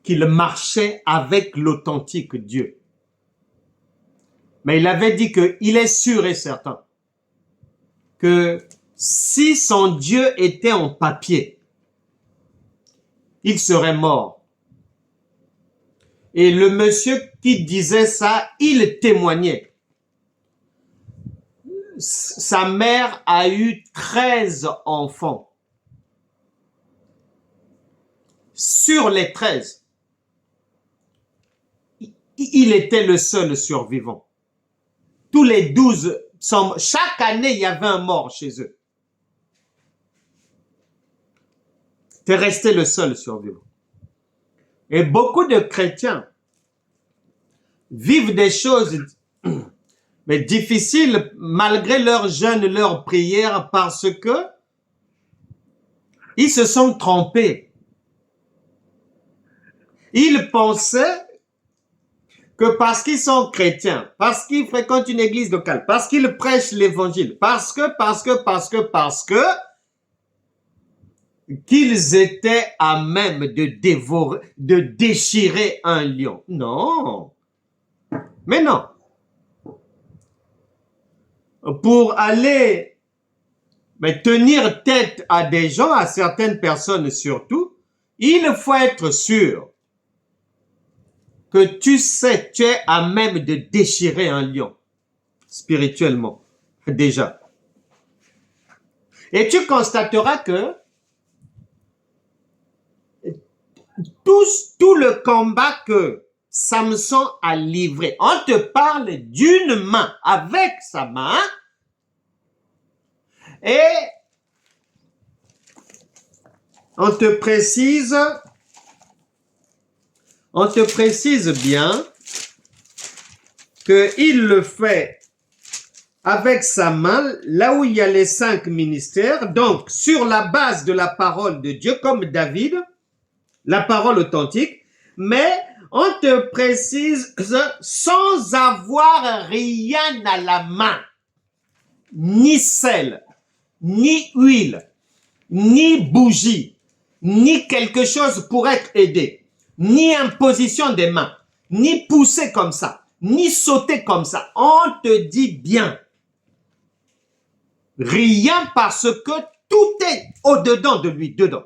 qu'il marchait avec l'authentique Dieu. Mais il avait dit qu'il est sûr et certain que si son Dieu était en papier, il serait mort. Et le monsieur qui disait ça, il témoignait. Sa mère a eu 13 enfants. Sur les 13, il était le seul survivant. Tous les 12, chaque année, il y avait un mort chez eux. C'est resté le seul survivant. Et beaucoup de chrétiens vivent des choses mais difficiles malgré leur jeûne, leur prière, parce que ils se sont trompés. Ils pensaient que parce qu'ils sont chrétiens, parce qu'ils fréquentent une église locale, parce qu'ils prêchent l'évangile, parce que, qu'ils étaient à même de déchirer un lion. Non. Mais non. Pour aller tenir tête à des gens, à certaines personnes surtout, il faut être sûr que tu sais, tu es à même de déchirer un lion, spirituellement, déjà. Et tu constateras que tout le combat que Samson a livré, on te parle d'une main, avec sa main, et on te précise bien qu'il le fait avec sa main, là où il y a les 5 ministères, donc sur la base de la parole de Dieu, comme David, la parole authentique, mais on te précise sans avoir rien à la main, ni sel, ni huile, ni bougie, ni quelque chose pour être aidé, ni imposition des mains, ni pousser comme ça, ni sauter comme ça. On te dit bien. Rien parce que tout est au-dedans de lui, dedans.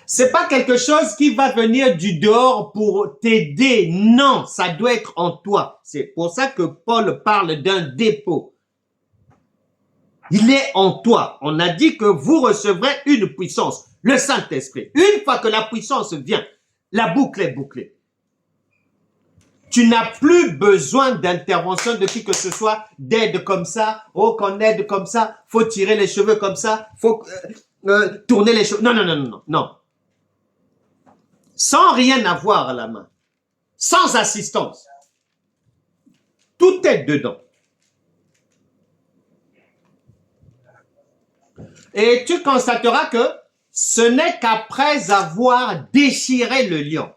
C'est pas quelque chose qui va venir du dehors pour t'aider. Non, ça doit être en toi. C'est pour ça que Paul parle d'un dépôt. Il est en toi. On a dit que vous recevrez une puissance, le Saint-Esprit. Une fois que la puissance vient, la boucle est bouclée. Tu n'as plus besoin d'intervention de qui que ce soit, d'aide comme ça, oh qu'on aide comme ça, faut tirer les cheveux comme ça, faut tourner les cheveux. Non, non, non, non, non. Sans rien avoir à la main, sans assistance. Tout est dedans. Et tu constateras que ce n'est qu'après avoir déchiré le lion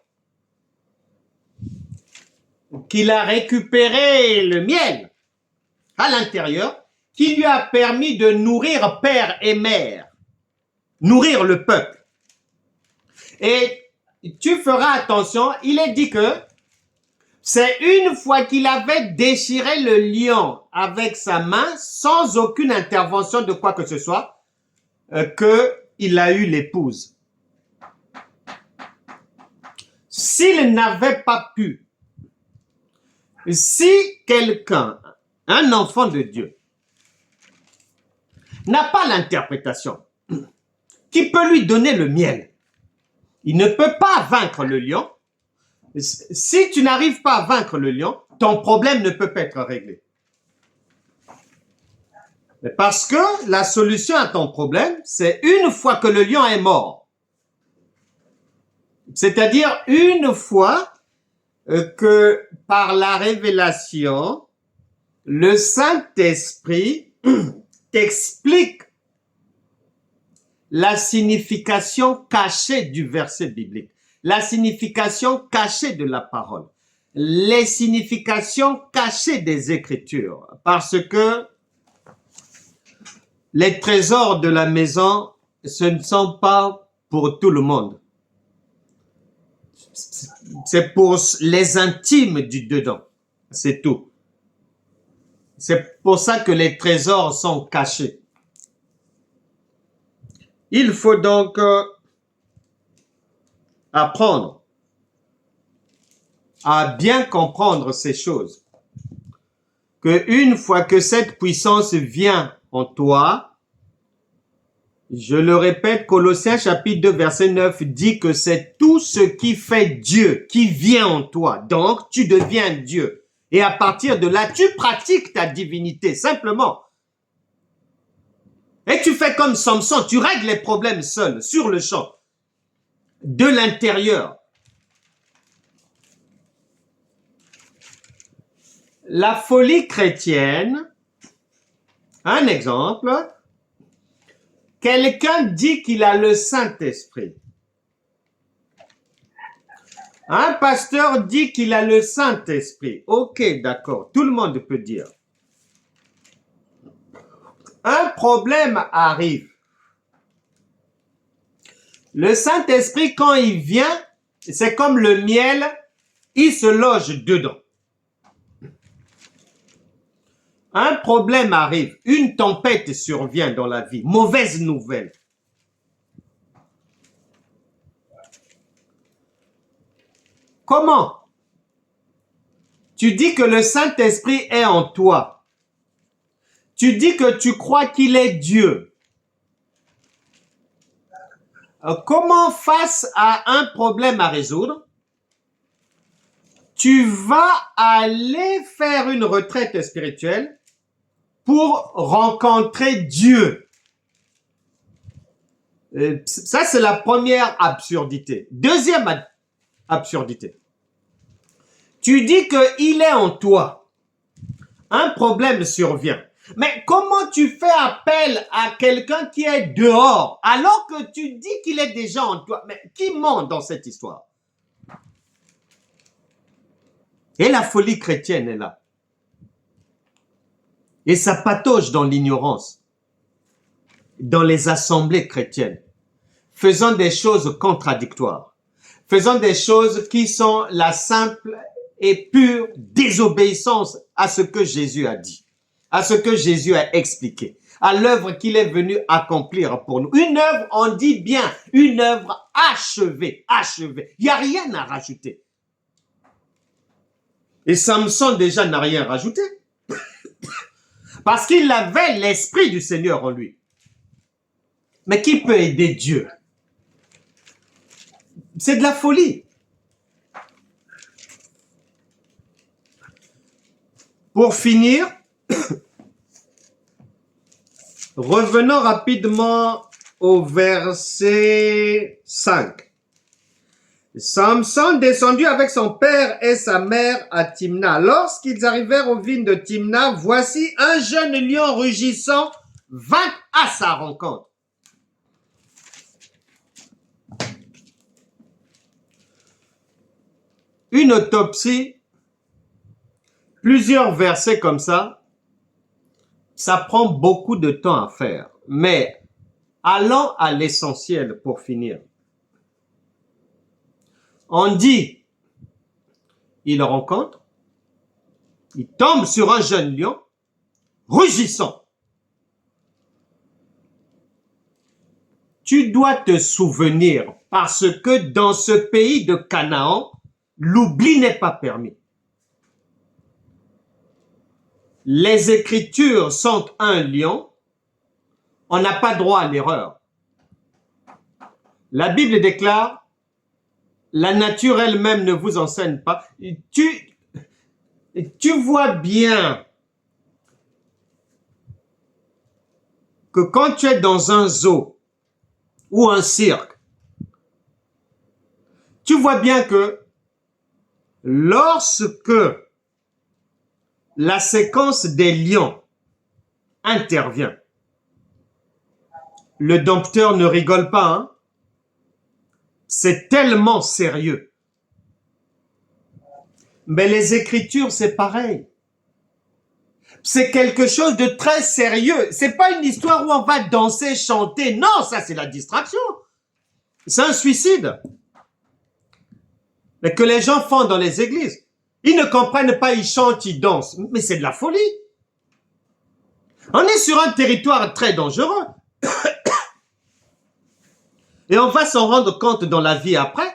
qu'il a récupéré le miel à l'intérieur, qui lui a permis de nourrir père et mère, nourrir le peuple. Et tu feras attention, il est dit que c'est une fois qu'il avait déchiré le lion avec sa main, sans aucune intervention de quoi que ce soit, qu'il a eu l'épouse. S'il n'avait pas pu, si quelqu'un, un enfant de Dieu, n'a pas l'interprétation qui peut lui donner le miel, il ne peut pas vaincre le lion. Si tu n'arrives pas à vaincre le lion, ton problème ne peut pas être réglé. Parce que la solution à ton problème, c'est une fois que le lion est mort. C'est-à-dire une fois que par la révélation, le Saint-Esprit t'explique la signification cachée du verset biblique, la signification cachée de la parole, les significations cachées des Écritures, parce que les trésors de la maison, ce ne sont pas pour tout le monde. C'est pour les intimes du dedans, c'est tout. C'est pour ça que les trésors sont cachés. Il faut donc apprendre à bien comprendre ces choses. Que une fois que cette puissance vient en toi, je le répète, Colossiens chapitre 2 verset 9 dit que c'est tout ce qui fait Dieu qui vient en toi. Donc, tu deviens Dieu. Et à partir de là, tu pratiques ta divinité, simplement. Et tu fais comme Samson, tu règles les problèmes seul, sur le champ, de l'intérieur. La folie chrétienne, un exemple, quelqu'un dit qu'il a le Saint-Esprit. Un pasteur dit qu'il a le Saint-Esprit. Ok, d'accord, tout le monde peut dire. Un problème arrive. Le Saint-Esprit, quand il vient, c'est comme le miel il se loge dedans. Un problème arrive, une tempête survient dans la vie, mauvaise nouvelle. Comment? Tu dis que le Saint-Esprit est en toi. Tu dis que tu crois qu'il est Dieu. Comment, face à un problème à résoudre, tu vas aller faire une retraite spirituelle pour rencontrer Dieu? Ça, c'est la première absurdité. Deuxième absurdité. Tu dis qu'il est en toi. Un problème survient. Mais comment tu fais appel à quelqu'un qui est dehors alors que tu dis qu'il est déjà en toi? Mais qui ment dans cette histoire? Et la folie chrétienne est là. Et ça patauge dans l'ignorance, dans les assemblées chrétiennes, faisant des choses contradictoires, faisant des choses qui sont la simple et pure désobéissance à ce que Jésus a dit, à ce que Jésus a expliqué, à l'œuvre qu'il est venu accomplir pour nous. Une œuvre, on dit bien, une œuvre achevée, achevée. Il n'y a rien à rajouter. Et Samson déjà n'a rien rajouté. Parce qu'il avait l'esprit du Seigneur en lui. Mais qui peut aider Dieu? C'est de la folie. Pour finir, revenons rapidement au verset 5. Samson descendit avec son père et sa mère à Timna. Lorsqu'ils arrivèrent aux vignes de Timna, voici un jeune lion rugissant vint à sa rencontre. Une autopsie, plusieurs versets comme ça prend beaucoup de temps à faire. Mais allons à l'essentiel pour finir. On dit, il rencontre, il tombe sur un jeune lion, rugissant. Tu dois te souvenir, parce que dans ce pays de Canaan, l'oubli n'est pas permis. Les Écritures sont un lion, on n'a pas droit à l'erreur. La Bible déclare, la nature elle-même ne vous enseigne pas. Tu vois bien que quand tu es dans un zoo ou un cirque, tu vois bien que lorsque la séquence des lions intervient, le dompteur ne rigole pas, hein? C'est tellement sérieux. Mais les Écritures, c'est pareil. C'est quelque chose de très sérieux. C'est pas une histoire où on va danser, chanter. Non, ça c'est la distraction. C'est un suicide. Mais que les gens font dans les églises. Ils ne comprennent pas, ils chantent, ils dansent. Mais c'est de la folie. On est sur un territoire très dangereux. Et on va s'en rendre compte dans la vie après.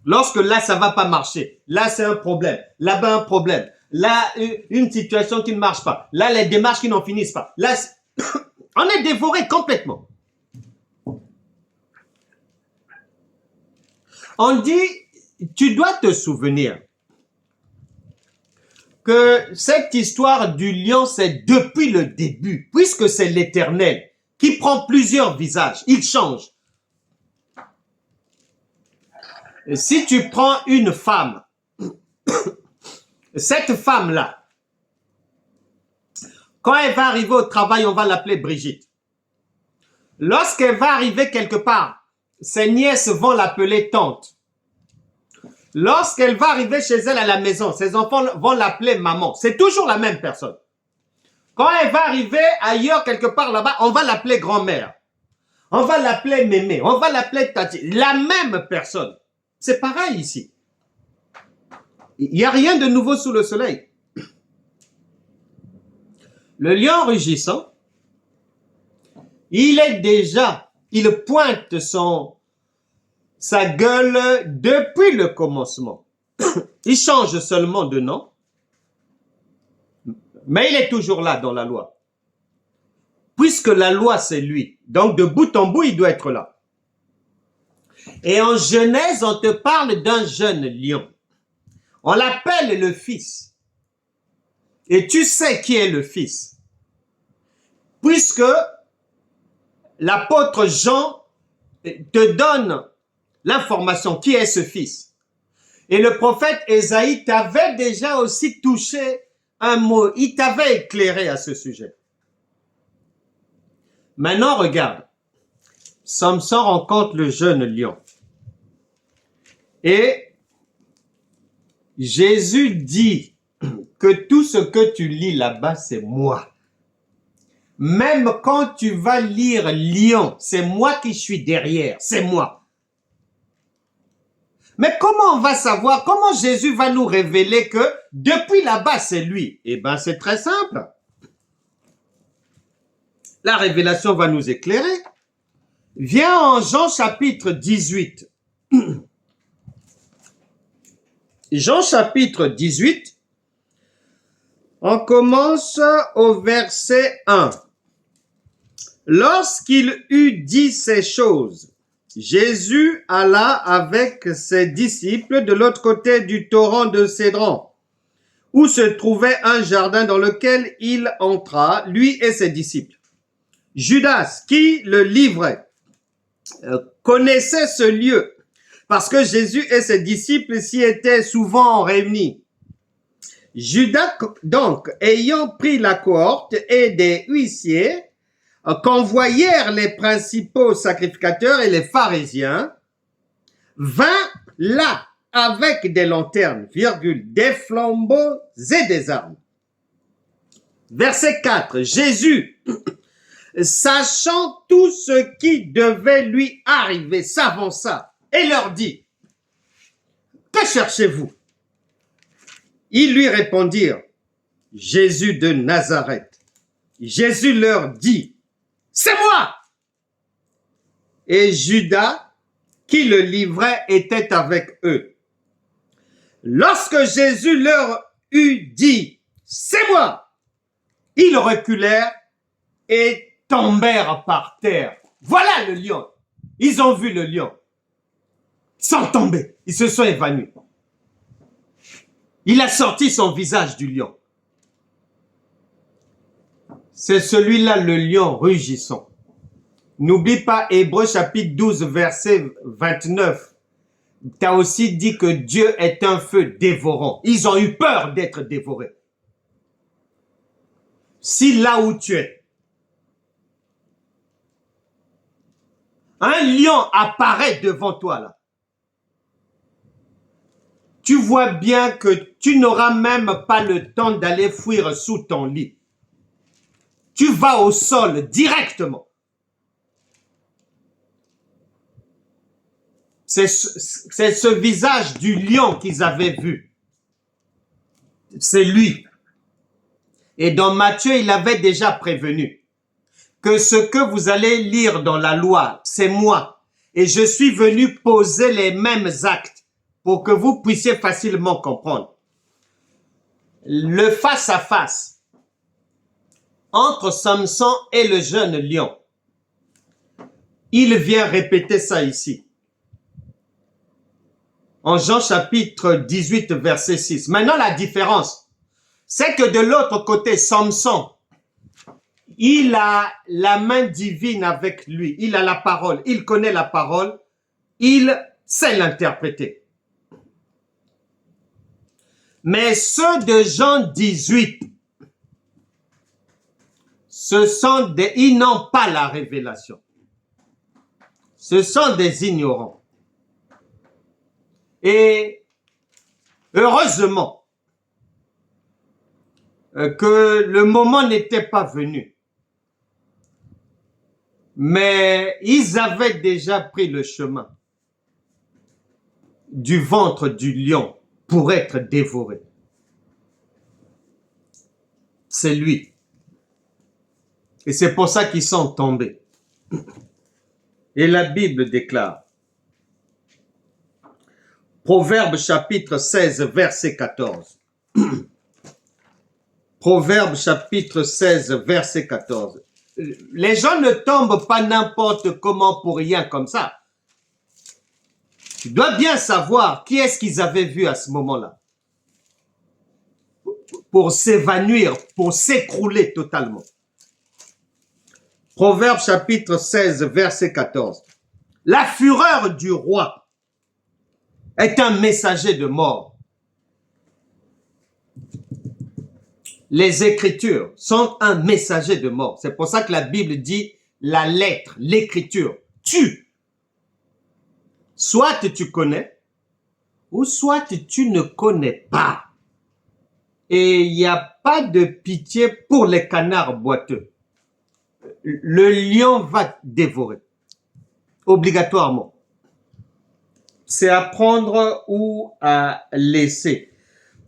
Lorsque là, ça va pas marcher. Là, c'est un problème. Là-bas, un problème. Là, une situation qui ne marche pas. Là, les démarches qui n'en finissent pas. Là, on est dévoré complètement. On dit, tu dois te souvenir que cette histoire du lion, c'est depuis le début, puisque c'est l'Éternel qui prend plusieurs visages. Il change. Si tu prends une femme, cette femme-là, quand elle va arriver au travail, on va l'appeler Brigitte. Lorsqu'elle va arriver quelque part, ses nièces vont l'appeler tante. Lorsqu'elle va arriver chez elle à la maison, ses enfants vont l'appeler maman. C'est toujours la même personne. Quand elle va arriver ailleurs, quelque part là-bas, on va l'appeler grand-mère. On va l'appeler mémé. On va l'appeler tati. La même personne. C'est pareil ici. Il n'y a rien de nouveau sous le soleil. Le lion rugissant, il pointe sa gueule depuis le commencement. Il change seulement de nom, mais il est toujours là dans la loi. Puisque la loi, c'est lui. Donc, de bout en bout, il doit être là. Et en Genèse, on te parle d'un jeune lion. On l'appelle le fils. Et tu sais qui est le fils. Puisque l'apôtre Jean te donne l'information qui est ce fils. Et le prophète Ésaïe t'avait déjà aussi touché un mot. Il t'avait éclairé à ce sujet. Maintenant, regarde. Samson rencontre le jeune lion. Et Jésus dit que tout ce que tu lis là-bas, c'est moi. Même quand tu vas lire lion, c'est moi qui suis derrière, c'est moi. Mais comment on va savoir, comment Jésus va nous révéler que depuis là-bas, c'est lui? Eh bien, c'est très simple. La révélation va nous éclairer. Viens en Jean chapitre 18. Jean chapitre 18, on commence au verset 1. Lorsqu'il eut dit ces choses, Jésus alla avec ses disciples de l'autre côté du torrent de Cédron, où se trouvait un jardin dans lequel il entra, lui et ses disciples. Judas, qui le livrait, connaissait ce lieu, parce que Jésus et ses disciples s'y étaient souvent réunis. Judas, donc, ayant pris la cohorte et des huissiers, qu'envoyèrent les principaux sacrificateurs et les pharisiens, vint là avec des lanternes, des flambeaux et des armes. Verset 4, Jésus, sachant tout ce qui devait lui arriver, s'avança et leur dit, « Que cherchez-vous » Ils lui répondirent, « Jésus de Nazareth. » Jésus leur dit, « C'est moi !» Et Judas, qui le livrait, était avec eux. Lorsque Jésus leur eut dit, « C'est moi !» ils reculèrent et tombèrent par terre. Voilà le lion. Ils ont vu le lion. Sans tomber, ils se sont évanouis. Il a sorti son visage du lion. C'est celui-là, le lion rugissant. N'oublie pas Hébreux chapitre 12, verset 29. Tu as aussi dit que Dieu est un feu dévorant. Ils ont eu peur d'être dévorés. Si là où tu es, un lion apparaît devant toi là, tu vois bien que tu n'auras même pas le temps d'aller fuir sous ton lit. Tu vas au sol directement. C'est ce visage du lion qu'ils avaient vu. C'est lui. Et dans Matthieu, il avait déjà prévenu que ce que vous allez lire dans la loi, c'est moi. Et je suis venu poser les mêmes actes pour que vous puissiez facilement comprendre. Le face-à-face entre Samson et le jeune lion. Il vient répéter ça ici. En Jean chapitre 18, verset 6. Maintenant, la différence, c'est que de l'autre côté, Samson, il a la main divine avec lui. Il a la parole. Il connaît la parole. Il sait l'interpréter. Mais ceux de Jean 18, ils n'ont pas la révélation. Ce sont des ignorants. Et heureusement que le moment n'était pas venu. Mais ils avaient déjà pris le chemin du ventre du lion pour être dévoré. C'est lui. Et c'est pour ça qu'ils sont tombés. Et la Bible déclare, Proverbe chapitre 16, verset 14. Proverbe chapitre 16, verset 14. Les gens ne tombent pas n'importe comment pour rien comme ça. Tu dois bien savoir qui est-ce qu'ils avaient vu à ce moment-là. Pour s'évanouir, pour s'écrouler totalement. Proverbe chapitre 16, verset 14. La fureur du roi est un messager de mort. Les Écritures sont un messager de mort. C'est pour ça que la Bible dit la lettre, l'Écriture tue. Soit tu connais, ou soit tu ne connais pas. Et il n'y a pas de pitié pour les canards boiteux. Le lion va dévorer, obligatoirement. C'est à prendre ou à laisser.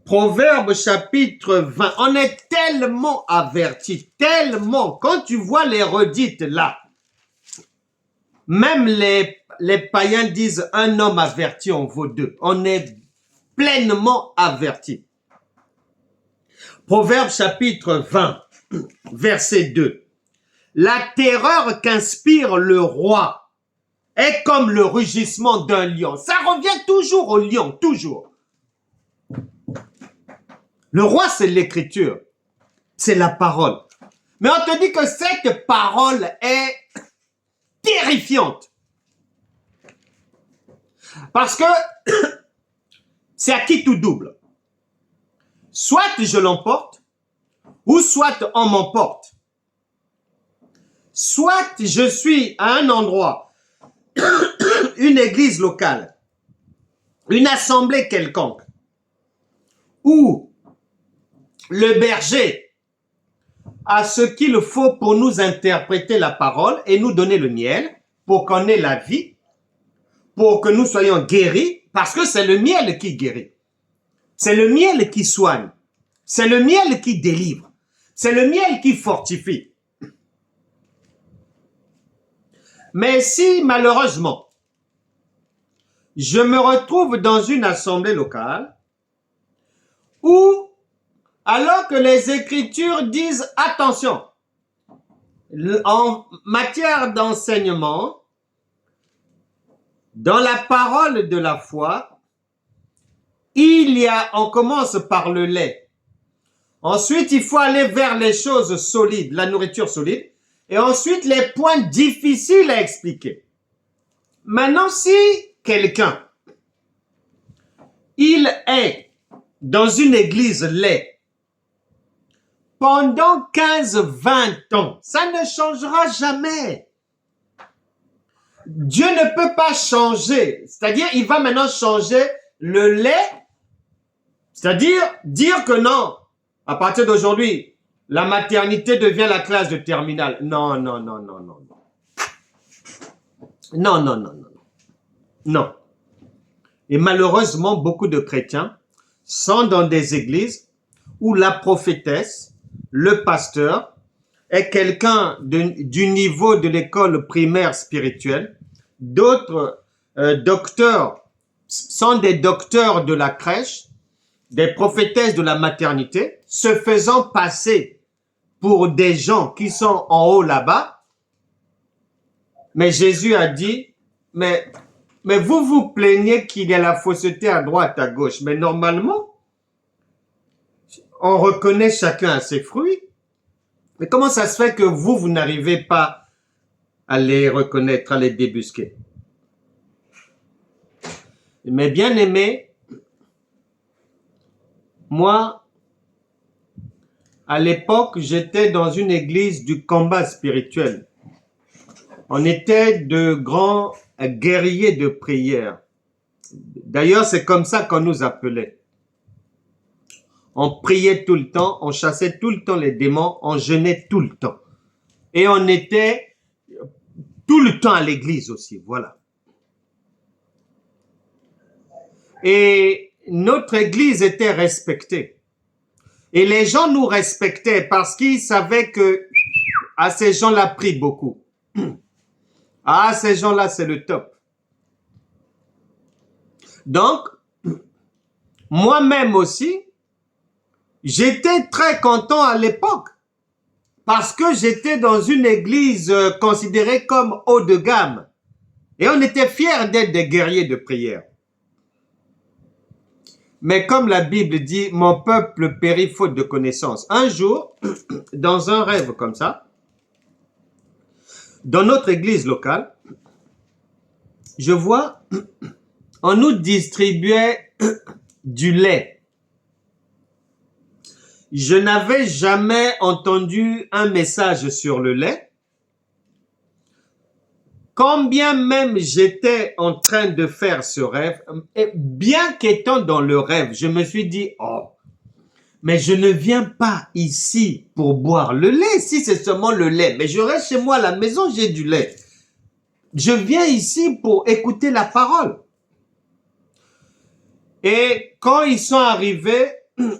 Proverbe chapitre 20, on est tellement averti, tellement, quand tu vois les redites là, même les païens disent un homme averti en vaut deux. On est pleinement averti. Proverbe chapitre 20, verset 2. La terreur qu'inspire le roi est comme le rugissement d'un lion. Ça revient toujours au lion, toujours. Le roi, c'est l'écriture. C'est la parole. Mais on te dit que cette parole est terrifiante. Parce que c'est à qui tout double. Soit je l'emporte, ou soit on m'emporte. Soit je suis à un endroit, une église locale, une assemblée quelconque, où le berger a ce qu'il faut pour nous interpréter la parole et nous donner le miel, pour qu'on ait la vie, pour que nous soyons guéris, parce que c'est le miel qui guérit. C'est le miel qui soigne. C'est le miel qui délivre. C'est le miel qui fortifie. Mais si, malheureusement, je me retrouve dans une assemblée locale où, alors que les Écritures disent « Attention, en matière d'enseignement, dans la parole de la foi, on commence par le lait. Ensuite, il faut aller vers les choses solides, la nourriture solide. Et ensuite, les points difficiles à expliquer. Maintenant, si quelqu'un, il est dans une église lait pendant 15-20 ans, ça ne changera jamais. Dieu ne peut pas changer. C'est-à-dire, il va maintenant changer le lait. C'est-à-dire, dire que non, à partir d'aujourd'hui, la maternité devient la classe de terminale. Non, non, non, non, non. Non, non, non, non. Non. Et malheureusement, beaucoup de chrétiens sont dans des églises où la prophétesse, le pasteur, est quelqu'un du niveau de l'école primaire spirituelle. D'autres docteurs sont des docteurs de la crèche, des prophétesses de la maternité, se faisant passer pour des gens qui sont en haut là-bas. Mais Jésus a dit, mais vous vous plaignez qu'il y a la fausseté à droite, à gauche. Mais normalement, on reconnaît chacun à ses fruits. Mais comment ça se fait que vous n'arrivez pas à les reconnaître, à les débusquer? Mais bien aimé, moi, à l'époque, j'étais dans une église du combat spirituel. On était de grands guerriers de prière. D'ailleurs, c'est comme ça qu'on nous appelait. On priait tout le temps, on chassait tout le temps les démons, on jeûnait tout le temps. Et on était tout le temps à l'église aussi, voilà. Et notre église était respectée. Et les gens nous respectaient parce qu'ils savaient que ces gens-là prient beaucoup. Ces gens-là, c'est le top. Donc, moi-même aussi, j'étais très content à l'époque parce que j'étais dans une église considérée comme haut de gamme. Et on était fiers d'être des guerriers de prière. Mais comme la Bible dit, mon peuple périt faute de connaissance. Un jour, dans un rêve comme ça, dans notre église locale, je vois, on nous distribuait du lait. Je n'avais jamais entendu un message sur le lait. Combien même j'étais en train de faire ce rêve, et bien qu'étant dans le rêve, je me suis dit, oh, mais je ne viens pas ici pour boire le lait, si c'est seulement le lait. Mais je reste chez moi à la maison, j'ai du lait. Je viens ici pour écouter la parole. Et quand ils sont arrivés,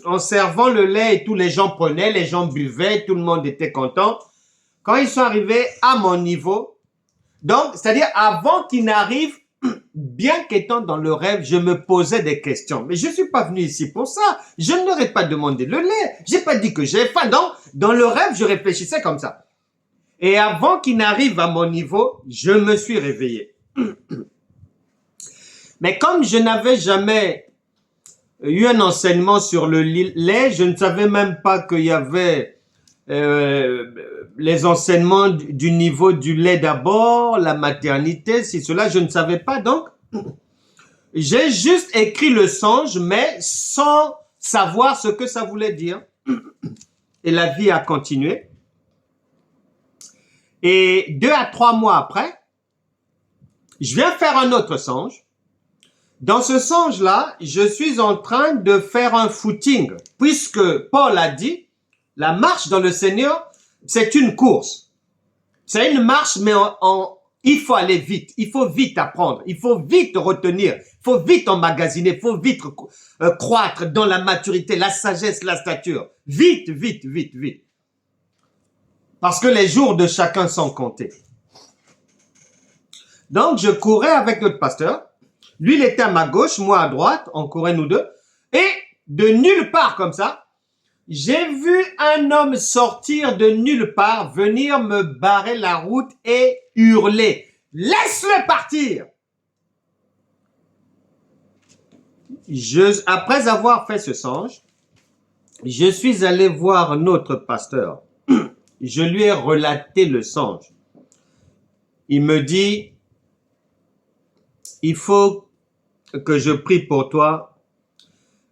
en servant le lait et tous les gens prenaient, les gens buvaient, tout le monde était content. Quand ils sont arrivés à mon niveau, donc, c'est-à-dire avant qu'ils n'arrivent, bien qu'étant dans le rêve, je me posais des questions. Mais je ne suis pas venu ici pour ça. Je ne leur ai pas demandé le lait. J'ai pas dit que j'ai faim. Donc, dans le rêve, je réfléchissais comme ça. Et avant qu'ils n'arrivent à mon niveau, je me suis réveillé. Mais comme je n'avais jamais eu un enseignement sur le lait, je ne savais même pas qu'il y avait les enseignements du niveau du lait d'abord, la maternité, si cela, je ne savais pas. Donc, j'ai juste écrit le songe, mais sans savoir ce que ça voulait dire. Et la vie a continué. Et 2 à 3 mois après, je viens faire un autre songe. Dans ce songe-là, je suis en train de faire un footing, puisque Paul a dit, la marche dans le Seigneur, c'est une course. C'est une marche, mais il faut aller vite. Il faut vite apprendre. Il faut vite retenir. Il faut vite emmagasiner. Il faut vite croître dans la maturité, la sagesse, la stature. Vite, vite, vite, vite. Parce que les jours de chacun sont comptés. Donc, je courais avec notre pasteur. Lui, il était à ma gauche, moi à droite. On courait nous deux. Et de nulle part comme ça, j'ai vu un homme sortir de nulle part, venir me barrer la route et hurler. Laisse-le partir! Après avoir fait ce songe, je suis allé voir notre pasteur. Je lui ai relaté le songe. Il me dit, il faut que je prie pour toi.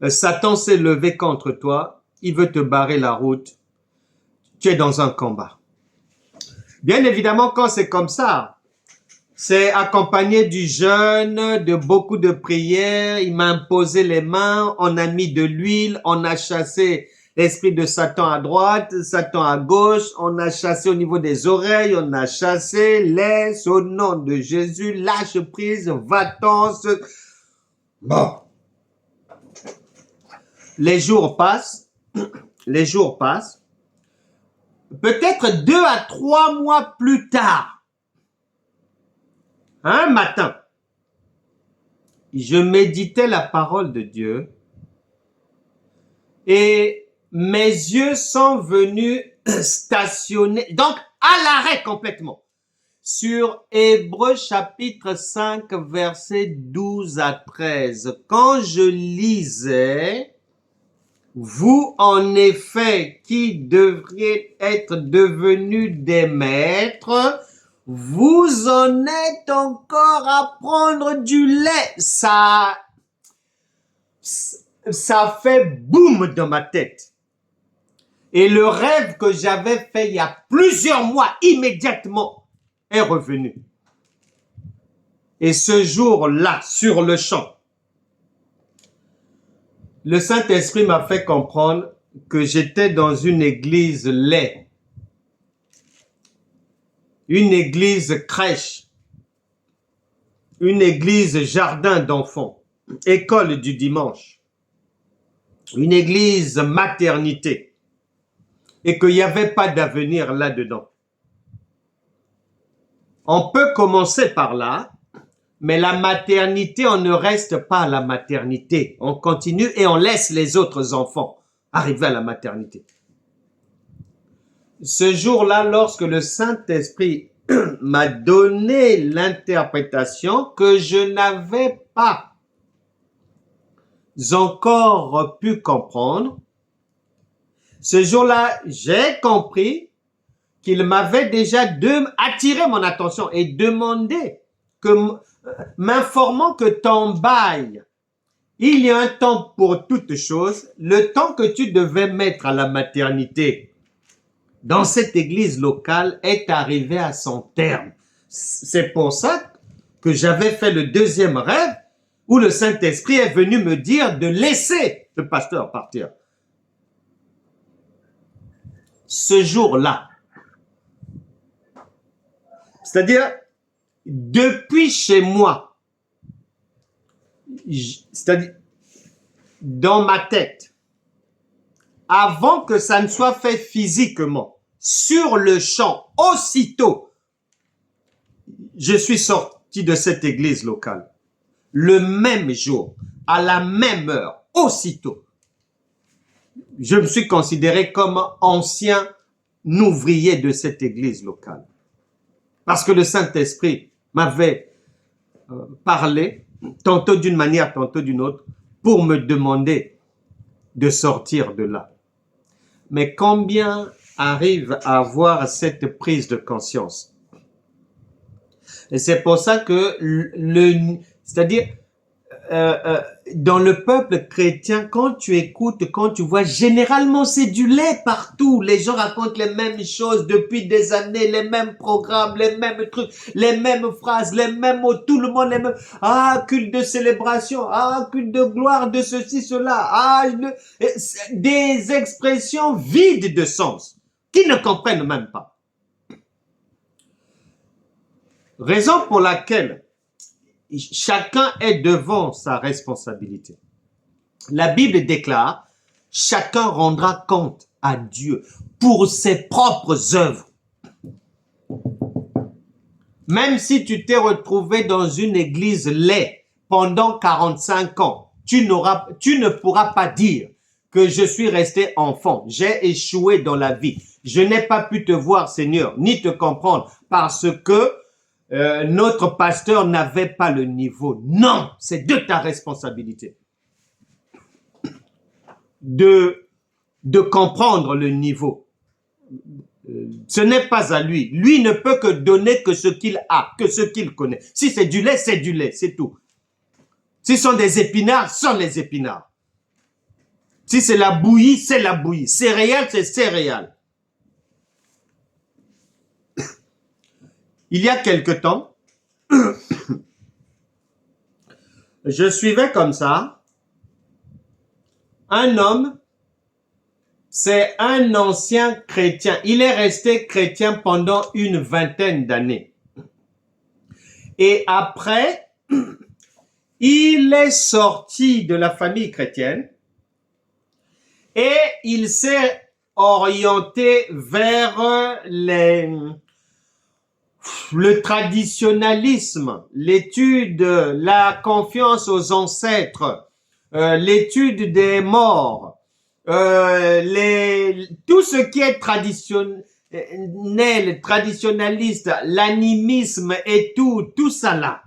Satan s'est levé contre toi. Il veut te barrer la route. Tu es dans un combat. Bien évidemment, quand c'est comme ça, c'est accompagné du jeûne, de beaucoup de prières. Il m'a imposé les mains, on a mis de l'huile, on a chassé l'esprit de Satan à droite, Satan à gauche, on a chassé au niveau des oreilles, on a chassé, laisse au nom de Jésus, lâche prise, va-t'en. Bon. Les jours passent. Peut-être 2 à 3 mois plus tard, un matin, je méditais la parole de Dieu et mes yeux sont venus stationner, donc à l'arrêt complètement, sur Hébreux chapitre 5, versets 12 à 13. Quand je lisais, vous, en effet, qui devriez être devenus des maîtres, vous en êtes encore à prendre du lait. Ça fait boum dans ma tête. Et le rêve que j'avais fait il y a plusieurs mois, immédiatement, est revenu. Et ce jour-là, sur le champ, le Saint-Esprit m'a fait comprendre que j'étais dans une église lait, une église crèche, une église jardin d'enfants, école du dimanche. une église maternité et qu'il n'y avait pas d'avenir là-dedans. On peut commencer par là, mais la maternité, on ne reste pas à la maternité. On continue et on laisse les autres enfants arriver à la maternité. Ce jour-là, lorsque le Saint-Esprit m'a donné l'interprétation que je n'avais pas encore pu comprendre, ce jour-là, j'ai compris qu'il m'avait déjà attiré mon attention et demandé m'informant que ton bail, il y a un temps pour toutes choses, le temps que tu devais mettre à la maternité dans cette église locale est arrivé à son terme. C'est pour ça que j'avais fait le deuxième rêve où le Saint-Esprit est venu me dire de laisser le pasteur partir. Ce jour-là, c'est-à-dire depuis chez moi, c'est-à-dire dans ma tête, avant que ça ne soit fait physiquement, sur le champ, aussitôt, je suis sorti de cette église locale. Le même jour, à la même heure, aussitôt, je me suis considéré comme ancien ouvrier de cette église locale. Parce que le Saint-Esprit m'avait parlé, tantôt d'une manière, tantôt d'une autre, pour me demander de sortir de là. Mais combien arrivent à avoir cette prise de conscience? Et c'est pour ça que c'est-à-dire dans le peuple chrétien, quand tu écoutes, quand tu vois, généralement c'est du lait partout. Les gens racontent les mêmes choses depuis des années, les mêmes programmes, les mêmes trucs, les mêmes phrases, les mêmes mots, tout le monde les mêmes. Ah, culte de célébration, ah, culte de gloire, de ceci, cela, des expressions vides de sens, qui ne comprennent même pas. Raison pour laquelle chacun est devant sa responsabilité. La Bible déclare, chacun rendra compte à Dieu pour ses propres œuvres. Même si tu t'es retrouvé dans une église laide pendant 45 ans, tu ne pourras pas dire que je suis resté enfant, j'ai échoué dans la vie. Je n'ai pas pu te voir, Seigneur, ni te comprendre parce que notre pasteur n'avait pas le niveau. Non, c'est de ta responsabilité de comprendre le niveau. Ce n'est pas à lui. Lui ne peut que donner que ce qu'il a, que ce qu'il connaît. Si c'est du lait, c'est tout. Si ce sont des épinards, ce sont les épinards. Si c'est la bouillie, c'est la bouillie. Céréales, c'est céréales. Il y a quelque temps, je suivais comme ça un homme, c'est un ancien chrétien. Il est resté chrétien pendant une vingtaine d'années. Et après, il est sorti de la famille chrétienne et il s'est orienté vers le traditionnalisme, l'étude, la confiance aux ancêtres, l'étude des morts, tout ce qui est traditionnel, traditionnaliste, l'animisme et tout ça là.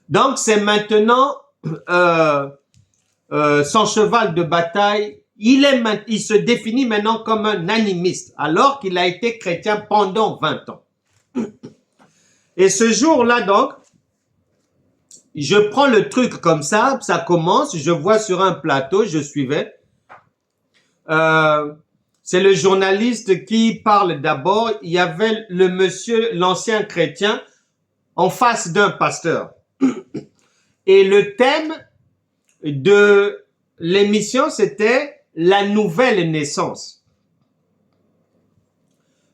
Donc c'est maintenant son cheval de bataille. Il se définit maintenant comme un animiste, alors qu'il a été chrétien pendant 20 ans. Et ce jour-là, donc, je prends le truc comme ça commence, je vois sur un plateau, je suivais. C'est le journaliste qui parle d'abord. Il y avait le monsieur, l'ancien chrétien, en face d'un pasteur. Et le thème de l'émission, c'était la nouvelle naissance.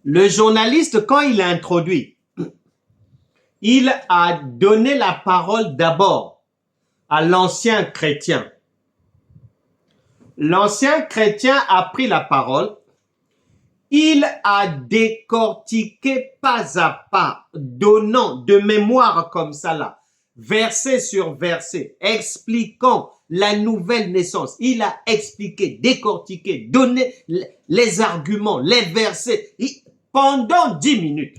Le journaliste, quand il a introduit, il a donné la parole d'abord à l'ancien chrétien. L'ancien chrétien a pris la parole. Il a décortiqué pas à pas, donnant de mémoire comme ça là, verset sur verset, expliquant la nouvelle naissance. Il a expliqué, décortiqué, donné les arguments, les versets pendant 10 minutes.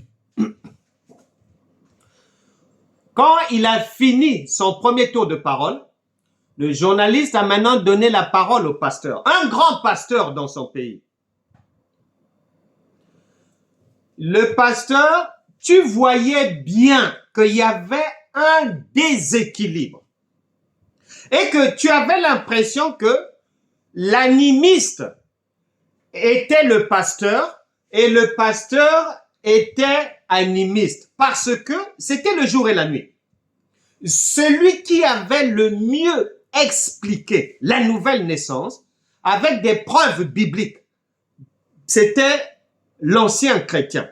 Quand il a fini son premier tour de parole, le journaliste a maintenant donné la parole au pasteur, un grand pasteur dans son pays. Le pasteur, tu voyais bien qu'il y avait un déséquilibre et que tu avais l'impression que l'animiste était le pasteur et le pasteur était animiste parce que c'était le jour et la nuit. Celui qui avait le mieux expliqué la nouvelle naissance avec des preuves bibliques, c'était l'ancien chrétien.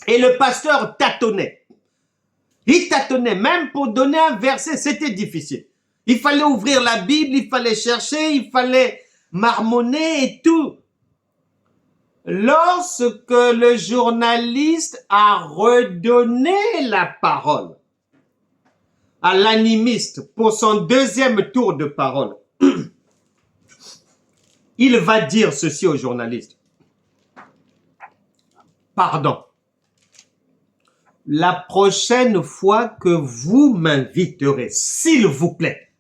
Et le pasteur tâtonnait. Il tâtonnait, même pour donner un verset, c'était difficile. Il fallait ouvrir la Bible, il fallait chercher, il fallait marmonner et tout. Lorsque le journaliste a redonné la parole à l'animiste pour son deuxième tour de parole, il va dire ceci au journaliste. Pardon. La prochaine fois que vous m'inviterez, s'il vous plaît,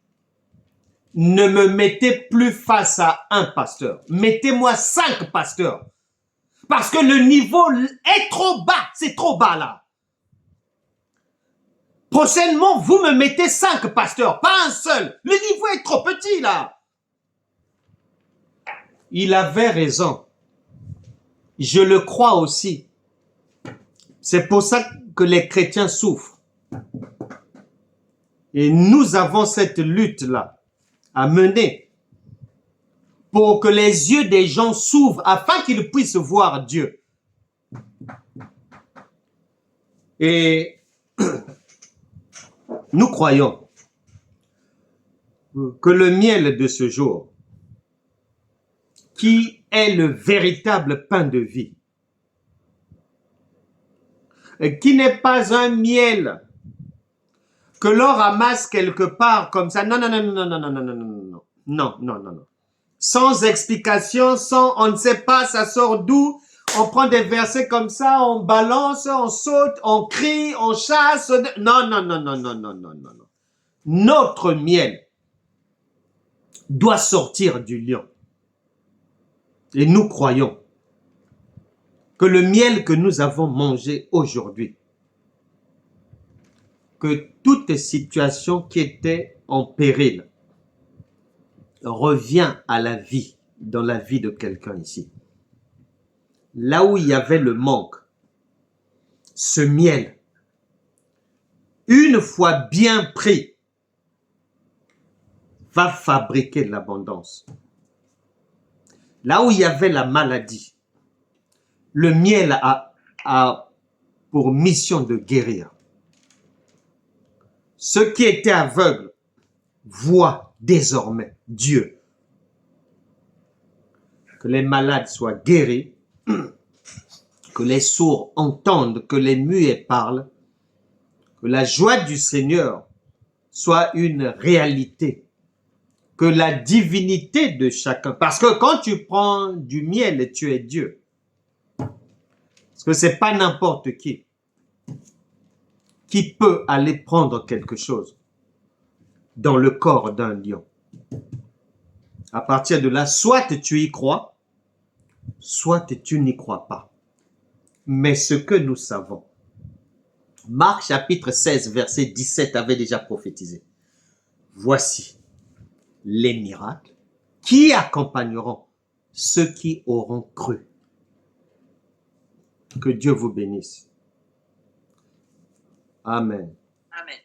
ne me mettez plus face à un pasteur. Mettez-moi 5 pasteurs. Parce que le niveau est trop bas. C'est trop bas là. Prochainement, vous me mettez 5 pasteurs, pas un seul. Le niveau est trop petit là. Il avait raison. Je le crois aussi. C'est pour ça que les chrétiens souffrent. Et nous avons cette lutte-là à mener pour que les yeux des gens s'ouvrent afin qu'ils puissent voir Dieu. Et nous croyons que le miel de ce jour, qui est le véritable pain de vie, qui n'est pas un miel que l'on ramasse quelque part comme ça. Non, non, non, non, non, non, non, non, non, non, non, non, non, non. Sans explication, sans, on ne sait pas, ça sort d'où. On prend des versets comme ça, on balance, on saute, on crie, on chasse. Non, non, non, non, non, non, non, non, non. Notre miel doit sortir du lion. Et nous croyons que le miel que nous avons mangé aujourd'hui, que toute situation qui était en péril revient à la vie, dans la vie de quelqu'un ici. Là où il y avait le manque, ce miel, une fois bien pris, va fabriquer de l'abondance. Là où il y avait la maladie, le miel a pour mission de guérir. Ceux qui étaient aveugles voient désormais Dieu. Que les malades soient guéris, que les sourds entendent, que les muets parlent, que la joie du Seigneur soit une réalité, que la divinité de chacun, parce que quand tu prends du miel, tu es Dieu. Parce que c'est pas n'importe qui peut aller prendre quelque chose dans le corps d'un lion. À partir de là, soit tu y crois, soit tu n'y crois pas. Mais ce que nous savons, Marc chapitre 16, verset 17 avait déjà prophétisé. Voici les miracles qui accompagneront ceux qui auront cru. Que Dieu vous bénisse. Amen. Amen.